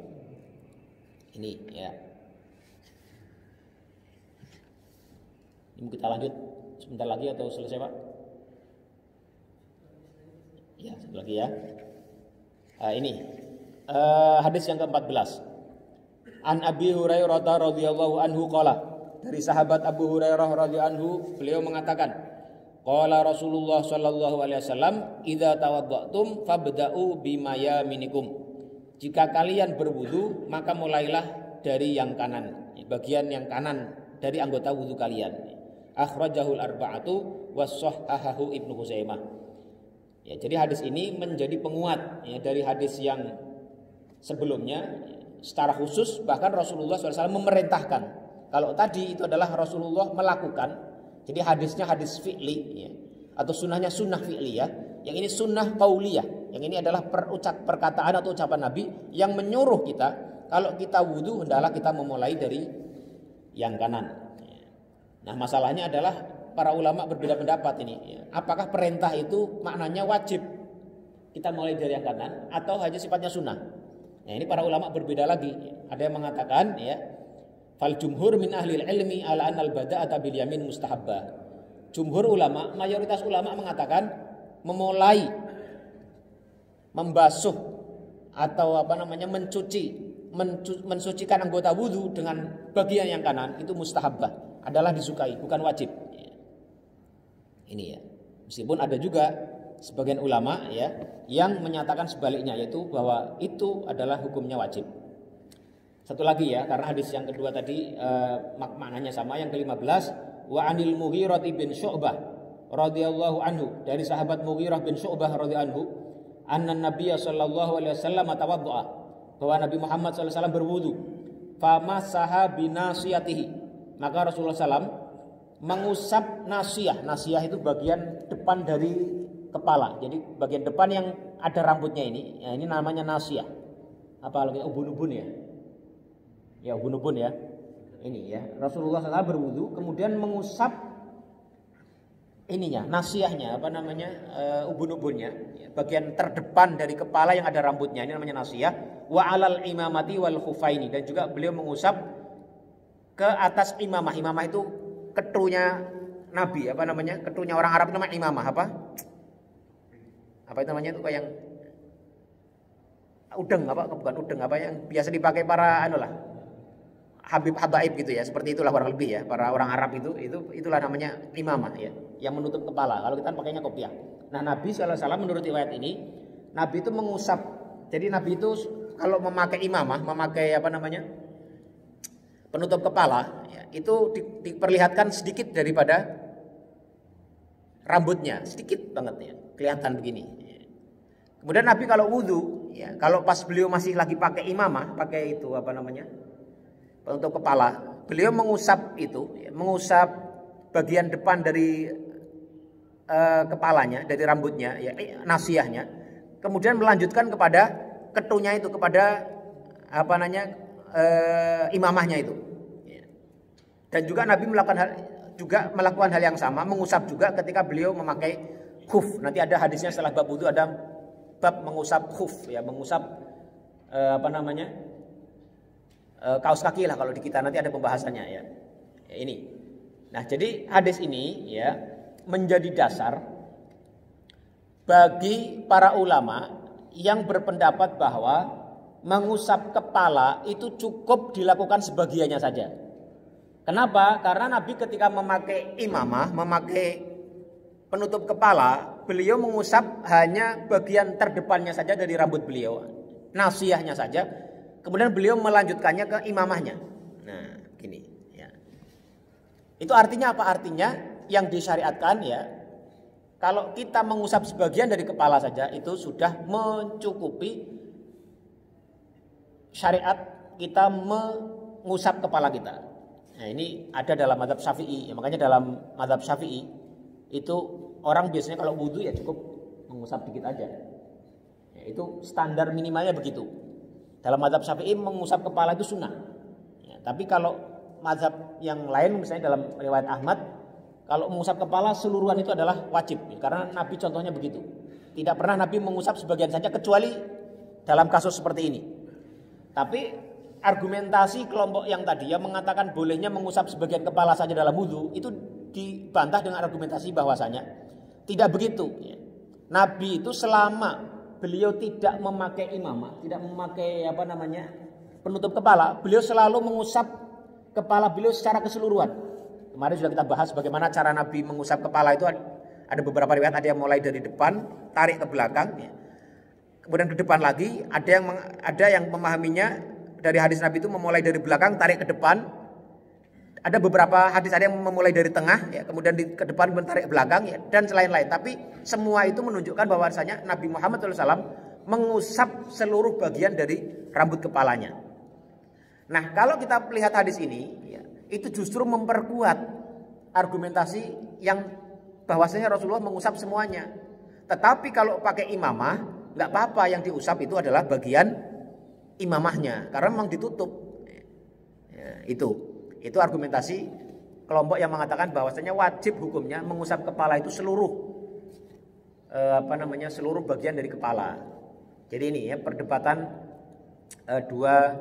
Ini, ya. Ini kita lanjut sebentar lagi atau selesai, Pak? Ya, sebentar lagi ya. Ini hadis yang ke-14. An Abi Hurairah radhiyallahu anhu qala. Dari sahabat Abu Hurairah radhiyallahu anhu, beliau mengatakan, qala Rasulullah sallallahu alaihi wasallam, "Idza tawadda'tum fabda'u bimayaminikum." Jika kalian berwudu, maka mulailah dari yang kanan, bagian yang kanan dari anggota wudu kalian. Akhrajahul arba'atu wa shahhahahu Ibnu Huzaimah. Ya, jadi hadis ini menjadi penguat, ya, dari hadis yang sebelumnya. Secara khusus bahkan Rasulullah SAW memerintahkan. Kalau tadi itu adalah Rasulullah melakukan, jadi hadisnya hadis fi'li, ya, atau sunnahnya sunnah fi'li, ya. Yang ini sunnah qauliyah. Yang ini adalah perkataan atau ucapan Nabi yang menyuruh kita kalau kita wudu hendaklah kita memulai dari yang kanan. Nah, masalahnya adalah para ulama berbeda pendapat ini, ya. Apakah perintah itu maknanya wajib kita mulai dari yang kanan atau hanya sifatnya sunnah? Nah, ini para ulama berbeda lagi. Ada yang mengatakan, ya, fal jumhur min ahli ilmi ala anal bada'ata bil yamin mustahabbah. Jumhur ulama, mayoritas ulama mengatakan memulai membasuh atau mensucikan anggota wudu dengan bagian yang kanan itu mustahabbah, adalah disukai, bukan wajib. Ini, ya. Meskipun ada juga sebagian ulama, ya, yang menyatakan sebaliknya, yaitu bahwa itu adalah hukumnya wajib. Satu lagi, ya, karena hadis yang kedua tadi maknanya sama. Yang ke-15, wa anil Mughirah bin Syu'bah radhiyallahu anhu, dari sahabat Mughirah bin Syu'bah radhiyallahu anhu, anna Nabiy sallallahu alaihi wasallam tawaddaa, bahwa Nabi Muhammad sallallahu alaihi wasallam berwudu, famasaha binasiyatihi, maka Rasulullah SAW mengusap nasiyah. Nasiyah itu bagian depan dari kepala. Jadi bagian depan yang ada rambutnya ini, ya, ini namanya nasiyah. Apa lagi? Ubun-ubun ya? Ya ubun-ubun ya. Ini ya. Rasulullah SAW berwudu, kemudian mengusap ininya, nasiyahnya, apa namanya, ubun-ubunnya, ya, bagian terdepan dari kepala yang ada rambutnya. Ini namanya nasiyah. Wa alal imamati wal khufaini, dan juga beliau mengusap ke atas imamah. Imamah itu ketunya Nabi, apa namanya? Ketunya orang Arab namanya imamah apa? Apa itu namanya, itu kayak yang udeng apa? Bukan udeng, apa yang biasa dipakai para Habib habaib gitu ya, seperti itulah kurang lebih ya, para orang Arab itulah namanya imamah ya, yang menutup kepala. Kalau kita pakainya kopiah. Nah, Nabi SAW menurut riwayat ini, Nabi itu mengusap. Jadi Nabi itu kalau memakai imamah, memakai apa namanya, penutup kepala, ya, itu diperlihatkan sedikit daripada rambutnya, sedikit banget ya, kelihatan begini. Kemudian Nabi kalau wudhu, ya, kalau pas beliau masih lagi pakai imamah, pakai itu apa namanya, penutup kepala, beliau mengusap itu, ya, mengusap bagian depan dari kepalanya, dari rambutnya, ya, nasiyahnya, kemudian melanjutkan kepada ketunya itu, kepada apa namanya, imamahnya itu. Ya. Dan juga Nabi melakukan hal yang sama, mengusap juga ketika beliau memakai khuf. Nanti ada hadisnya setelah bab wudu, ada bab mengusap khuf, ya, mengusap apa namanya, kaos kaki lah kalau di kita, nanti ada pembahasannya ya. Ya ini. Nah, jadi hadis ini ya menjadi dasar bagi para ulama yang berpendapat bahwa mengusap kepala itu cukup dilakukan sebagiannya saja. Kenapa? Karena Nabi ketika memakai imamah, memakai penutup kepala, beliau mengusap hanya bagian terdepannya saja dari rambut beliau, nasiyahnya saja. Kemudian beliau melanjutkannya ke imamahnya. Nah, gini ya. Itu artinya apa? Artinya yang disyariatkan ya, kalau kita mengusap sebagian dari kepala saja itu sudah mencukupi syariat kita mengusap kepala kita. Nah, ini ada dalam mazhab Syafi'i. Ya, makanya dalam mazhab Syafi'i itu orang biasanya kalau wudu ya cukup mengusap dikit aja. Ya, itu standar minimalnya begitu. Dalam mazhab Syafi'i mengusap kepala itu sunnah. Ya, tapi kalau mazhab yang lain, misalnya dalam riwayat Ahmad, kalau mengusap kepala seluruhan itu adalah wajib. Ya, karena Nabi contohnya begitu. Tidak pernah Nabi mengusap sebagian saja kecuali dalam kasus seperti ini. Tapi argumentasi kelompok yang tadi yang mengatakan bolehnya mengusap sebagian kepala saja dalam wudu itu dibantah dengan argumentasi bahwasanya tidak begitu. Ya. Nabi itu selama beliau tidak memakai imamah, tidak memakai apa namanya, penutup kepala, beliau selalu mengusap kepala beliau secara keseluruhan. Kemarin sudah kita bahas bagaimana cara Nabi mengusap kepala itu, ada beberapa riwayat, ada yang mulai dari depan, tarik ke belakang, ya. Kemudian ke depan lagi, ada yang memahaminya dari hadis Nabi itu memulai dari belakang, tarik ke depan. Ada beberapa hadis ada yang memulai dari tengah, ya, kemudian ke depan tarik ke belakang, ya, dan selain-lain. Tapi semua itu menunjukkan bahwasanya Nabi Muhammad SAW mengusap seluruh bagian dari rambut kepalanya. Nah, kalau kita lihat hadis ini, ya, itu justru memperkuat argumentasi yang bahwasanya Rasulullah mengusap semuanya. Tetapi kalau pakai imamah, nggak apa-apa, yang diusap itu adalah bagian imamahnya, karena memang ditutup. Ya, itu argumentasi kelompok yang mengatakan bahwasanya wajib hukumnya mengusap kepala itu seluruh seluruh bagian dari kepala. Jadi ini ya perdebatan dua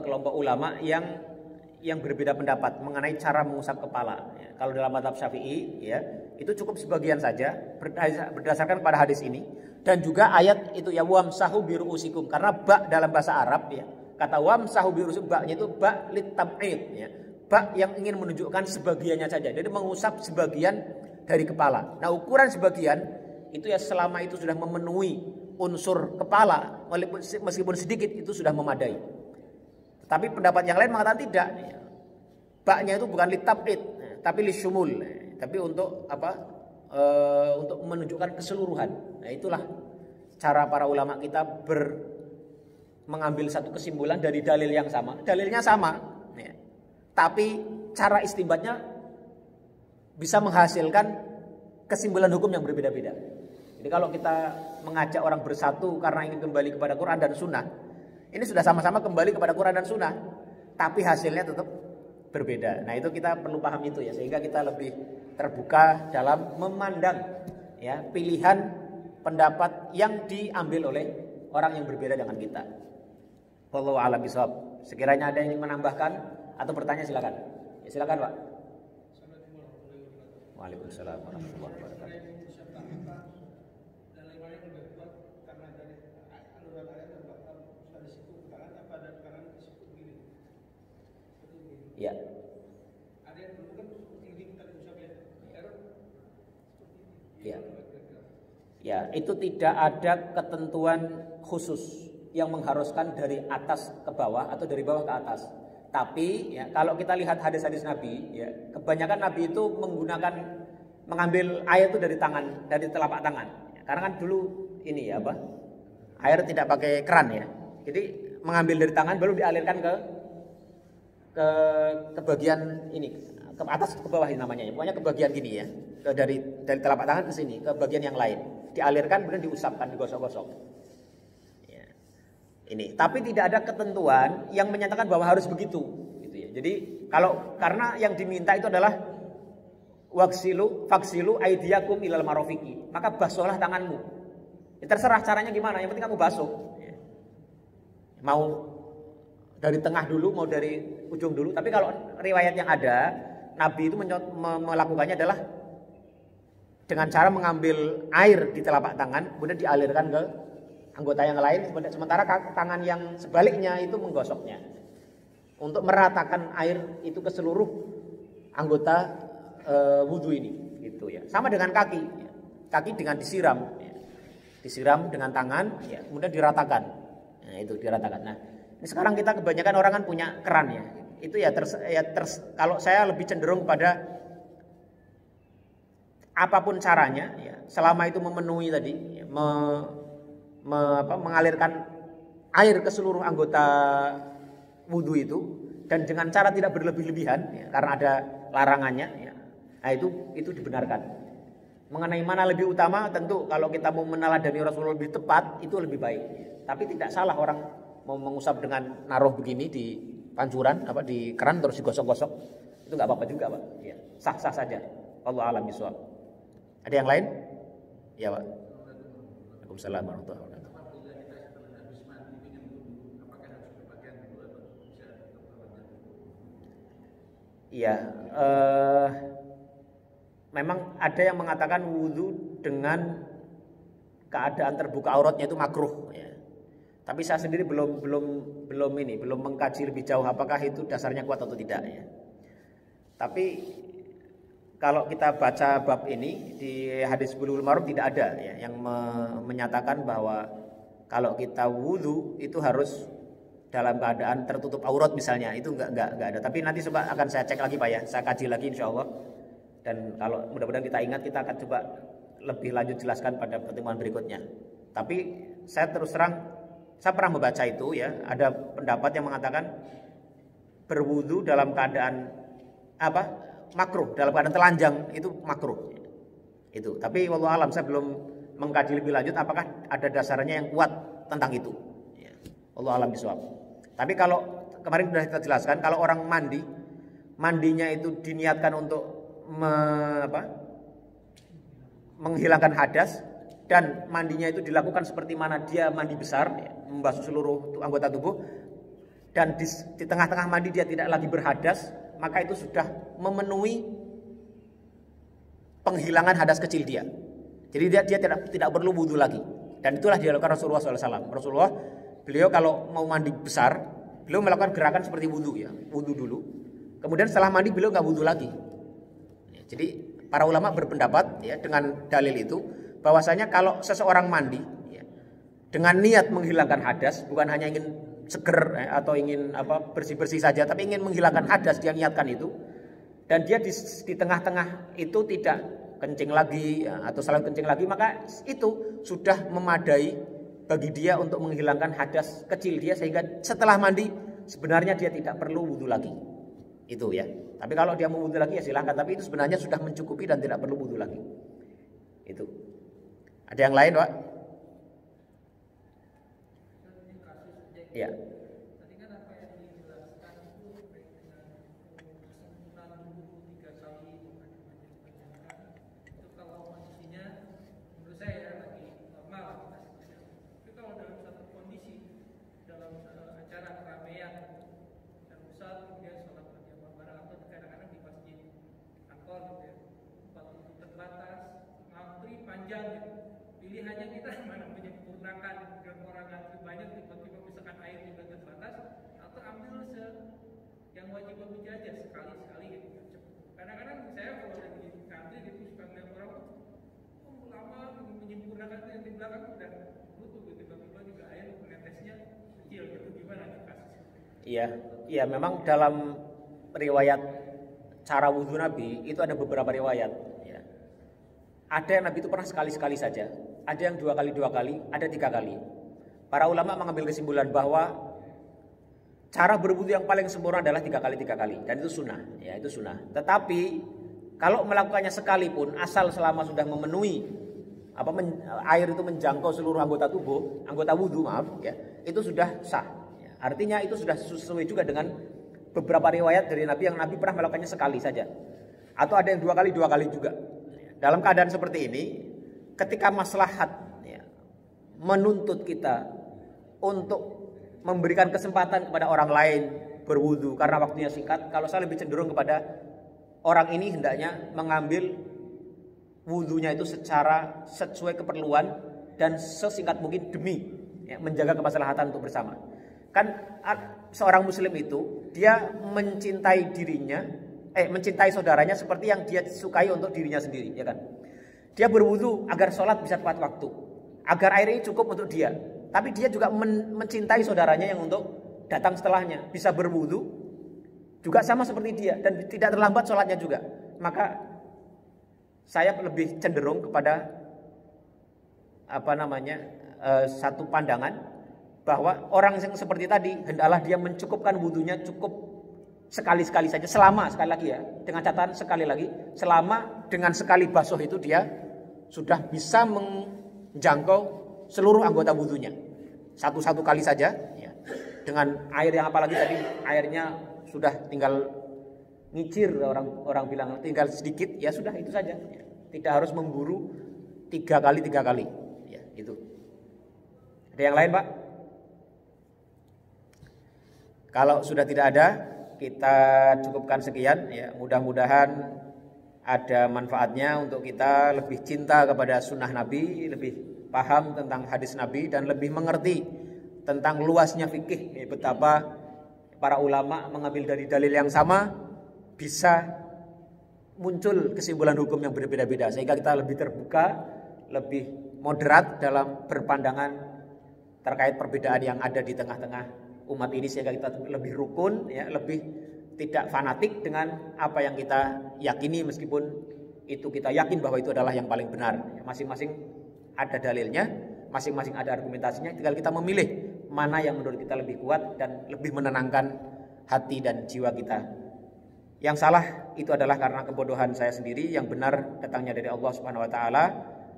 kelompok ulama yang berbeda pendapat mengenai cara mengusap kepala. Ya, kalau dalam mazhab Syafi'i ya itu cukup sebagian saja berdasarkan pada hadis ini dan juga ayat itu ya wamsahu biruusikum, karena ba dalam bahasa Arab ya. Kata wamsahu biruusikum, ba-nya itu ba litab'id ya. Ba yang ingin menunjukkan sebagiannya saja. Jadi mengusap sebagian dari kepala. Nah, ukuran sebagian itu ya selama itu sudah memenuhi unsur kepala, meskipun sedikit itu sudah memadai. Tapi pendapat yang lain mengatakan tidak. Ba-nya itu bukan litab'id, tapi lisyumul. Tapi untuk apa? Untuk menunjukkan keseluruhan. Nah, itulah cara para ulama kita mengambil satu kesimpulan dari dalil yang sama. Dalilnya sama, ya. tapi cara istinbatnya bisa menghasilkan kesimpulan hukum yang berbeda-beda. Jadi kalau kita mengajak orang bersatu karena ingin kembali kepada Quran dan Sunnah, ini sudah sama-sama kembali kepada Quran dan Sunnah, tapi hasilnya tetap berbeda. Nah itu kita perlu paham itu ya, sehingga kita lebih terbuka dalam memandang ya pilihan pendapat yang diambil oleh orang yang berbeda dengan kita. Wallahu a'lam bishawab. Sekiranya ada yang ingin menambahkan atau bertanya silakan. Ya, silakan Pak. Waalaikumsalam warahmatullahi wabarakatuh. Ya. Ya. Ya, itu tidak ada ketentuan khusus yang mengharuskan dari atas ke bawah atau dari bawah ke atas. Tapi ya, kalau kita lihat hadis-hadis Nabi, ya, kebanyakan Nabi itu mengambil air itu dari tangan, dari telapak tangan. Ya, karena kan dulu ini ya apa? Air tidak pakai keran ya. Jadi mengambil dari tangan baru dialirkan ke bagian ini, ke atas ke bawah namanya ya. Pokoknya ke bagian gini ya. Dari telapak tangan ke sini, ke bagian yang lain. Dialirkan kemudian diusapkan, digosok-gosok. Ya. Ini, tapi tidak ada ketentuan yang menyatakan bahwa harus begitu, gitu ya. Jadi karena yang diminta itu adalah faksilu aidiakum ilal marofiki, maka basuhlah tanganmu. Ya, terserah caranya gimana, yang penting kamu basuh. Ya. Mau dari tengah dulu, mau dari ujung dulu. Tapi kalau riwayat yang ada, Nabi itu melakukannya adalah dengan cara mengambil air di telapak tangan, kemudian dialirkan ke anggota yang lain, sementara tangan yang sebaliknya itu menggosoknya untuk meratakan air itu ke seluruh anggota wudhu ini, gitu ya. Sama dengan kaki, kaki dengan disiram dengan tangan, ya, kemudian diratakan. Nah itu diratakan. Nah ini sekarang kita kebanyakan orang kan punya keran ya, itu ya, kalau saya lebih cenderung pada apapun caranya, ya, selama itu memenuhi tadi, ya, mengalirkan air ke seluruh anggota wudhu itu, dan dengan cara tidak berlebih-lebihan, ya, karena ada larangannya, ya, nah itu dibenarkan. Mengenai mana lebih utama, tentu kalau kita mau meneladani Rasulullah lebih tepat, itu lebih baik. Ya. Tapi tidak salah orang mau mengusap dengan naruh begini di pancuran, di keran terus digosok-gosok, itu nggak apa-apa juga, Pak. Ya, sah-sah saja. Wallahu a'lam bishawab. Ada yang lain? Ya, Pak. Waalaikumsalam warahmatullahi wabarakatuh. Iya, memang ada yang mengatakan wudhu dengan keadaan terbuka auratnya itu makruh. Ya. Tapi saya sendiri belum mengkaji lebih jauh apakah itu dasarnya kuat atau tidak. Ya. Tapi kalau kita baca bab ini di hadis Bulughul Maram tidak ada ya, yang menyatakan bahwa kalau kita wudhu itu harus dalam keadaan tertutup aurat misalnya, itu enggak ada. Tapi nanti coba akan saya cek lagi Pak ya, saya kaji lagi insya Allah. Dan kalau mudah-mudahan kita ingat, kita akan coba lebih lanjut jelaskan pada pertemuan berikutnya. Tapi saya terus terang, saya pernah membaca itu ya, ada pendapat yang mengatakan berwudhu dalam keadaan makruh, dalam keadaan telanjang itu makruh. Itu. Tapi wallahu alam, saya belum mengkaji lebih lanjut apakah ada dasarnya yang kuat tentang itu. Ya. Wallahu alam bishawab. Tapi kalau kemarin sudah kita jelaskan, kalau orang mandinya itu diniatkan untuk menghilangkan hadas, dan mandinya itu dilakukan seperti mana dia mandi besar, ya, membasuh seluruh anggota tubuh, dan di tengah-tengah mandi dia tidak lagi berhadas, maka itu sudah memenuhi penghilangan hadas kecil dia. Jadi dia tidak perlu wudhu lagi. Dan itulah dilakukan Rasulullah SAW. Rasulullah, beliau kalau mau mandi besar, beliau melakukan gerakan seperti wudhu ya, wudhu dulu. Kemudian setelah mandi beliau nggak wudhu lagi. Ya, jadi para ulama berpendapat ya dengan dalil itu bahwasanya kalau seseorang mandi ya, dengan niat menghilangkan hadas, bukan hanya ingin seger atau ingin bersih-bersih saja, tapi ingin menghilangkan hadas, dia niatkan itu, dan dia di tengah-tengah itu tidak kencing lagi ya, atau salah kencing lagi, maka itu sudah memadai bagi dia untuk menghilangkan hadas kecil dia, sehingga setelah mandi sebenarnya dia tidak perlu wudhu lagi. Itu ya. Tapi kalau dia mau wudu lagi ya silahkan. Tapi itu sebenarnya sudah mencukupi dan tidak perlu wudu lagi. Itu. Ada yang lain, Pak? Ya. Tadi kan apa yang dijelaskan itu terkait dengan kesempurnaan wudu 3 kali itu kalau kondisinya menurut saya ya lagi normal. Tapi kalau dalam satu kondisi dalam acara keramaian dan pusat kemudian sholat berjamaah bareng atau kadang-kadang di masjid kantor gitu ya, tempat itu terbatas, ngantri panjang gitu. Pilihannya kita mana menyempurnakan dan orang ngantri banyak tiba-tiba misalkan air juga terbatas atau ambil yang wajib aja sekali gitu. Kadang-kadang saya kalau lagi ngantri gitu suka ngeliat orang lama menyempurnakan itu yang di belakang udah butuh gitu, tiba-tiba juga air menetesnya kecil gitu. Gimana kasusnya? Iya, memang dalam riwayat cara wudhu Nabi itu ada beberapa riwayat. Ya. Ada yang Nabi itu pernah sekali-sekali saja, ada yang 2 kali, ada 3 kali. Para ulama mengambil kesimpulan bahwa cara berwudhu yang paling sempurna adalah 3 kali, dan itu sunnah. Ya, itu sunnah. Tetapi kalau melakukannya sekali pun, asal selama sudah memenuhi air itu menjangkau seluruh anggota tubuh, anggota wudhu ya, itu sudah sah. Ya, artinya itu sudah sesuai juga dengan beberapa riwayat dari Nabi yang Nabi pernah melakukannya sekali saja, atau ada yang 2 kali juga. Dalam keadaan seperti ini, ketika maslahat ya, menuntut kita untuk memberikan kesempatan kepada orang lain berwudu karena waktunya singkat, kalau saya lebih cenderung kepada orang ini hendaknya mengambil wudunya itu secara sesuai keperluan dan sesingkat mungkin demi ya, menjaga kemaslahatan untuk bersama. Kan seorang muslim itu dia mencintai mencintai saudaranya seperti yang dia sukai untuk dirinya sendiri, ya kan? Dia berwudu agar sholat bisa tepat waktu, agar air ini cukup untuk dia. Tapi dia juga mencintai saudaranya yang untuk datang setelahnya bisa berwudu juga sama seperti dia dan tidak terlambat sholatnya juga. Maka saya lebih cenderung kepada satu pandangan bahwa orang yang seperti tadi hendaklah dia mencukupkan wudunya cukup sekali saja, selama sekali lagi ya, dengan catatan sekali lagi, selama dengan sekali basuh itu dia sudah bisa menjangkau seluruh anggota wudunya. Satu kali saja ya. Dengan air yang apalagi tadi airnya sudah tinggal ngicir, orang bilang tinggal sedikit, ya sudah itu saja ya. Tidak harus memburu 3 kali ya, itu. Ada yang lain, Pak? Kalau sudah tidak ada, kita cukupkan sekian ya. Mudah-mudahan ada manfaatnya untuk kita lebih cinta kepada sunnah Nabi, lebih paham tentang hadis Nabi dan lebih mengerti tentang luasnya fikih ya, betapa para ulama mengambil dari dalil yang sama bisa muncul kesimpulan hukum yang berbeda-beda, sehingga kita lebih terbuka, lebih moderat dalam berpandangan terkait perbedaan yang ada di tengah-tengah umat ini, sehingga kita lebih rukun ya, lebih tidak fanatik dengan apa yang kita yakini, meskipun itu kita yakin bahwa itu adalah yang paling benar. Masing-masing ada dalilnya, masing-masing ada argumentasinya, tinggal kita memilih mana yang menurut kita lebih kuat dan lebih menenangkan hati dan jiwa kita. Yang salah itu adalah karena kebodohan saya sendiri, yang benar datangnya dari Allah Subhanahu wa taala.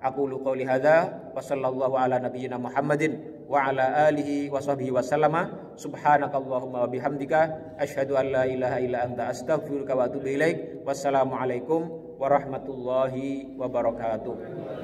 Aqulu qouli hadza wa sallallahu ala nabiyyina Muhammadin wa ala alihi wa sahbihi wa sallama. Subhanakallahumma wa bihamdika asyhadu an la ilaha illa anta astaghfiruka wa atubu ilaik. Wassalamualaikum warahmatullahi wabarakatuh.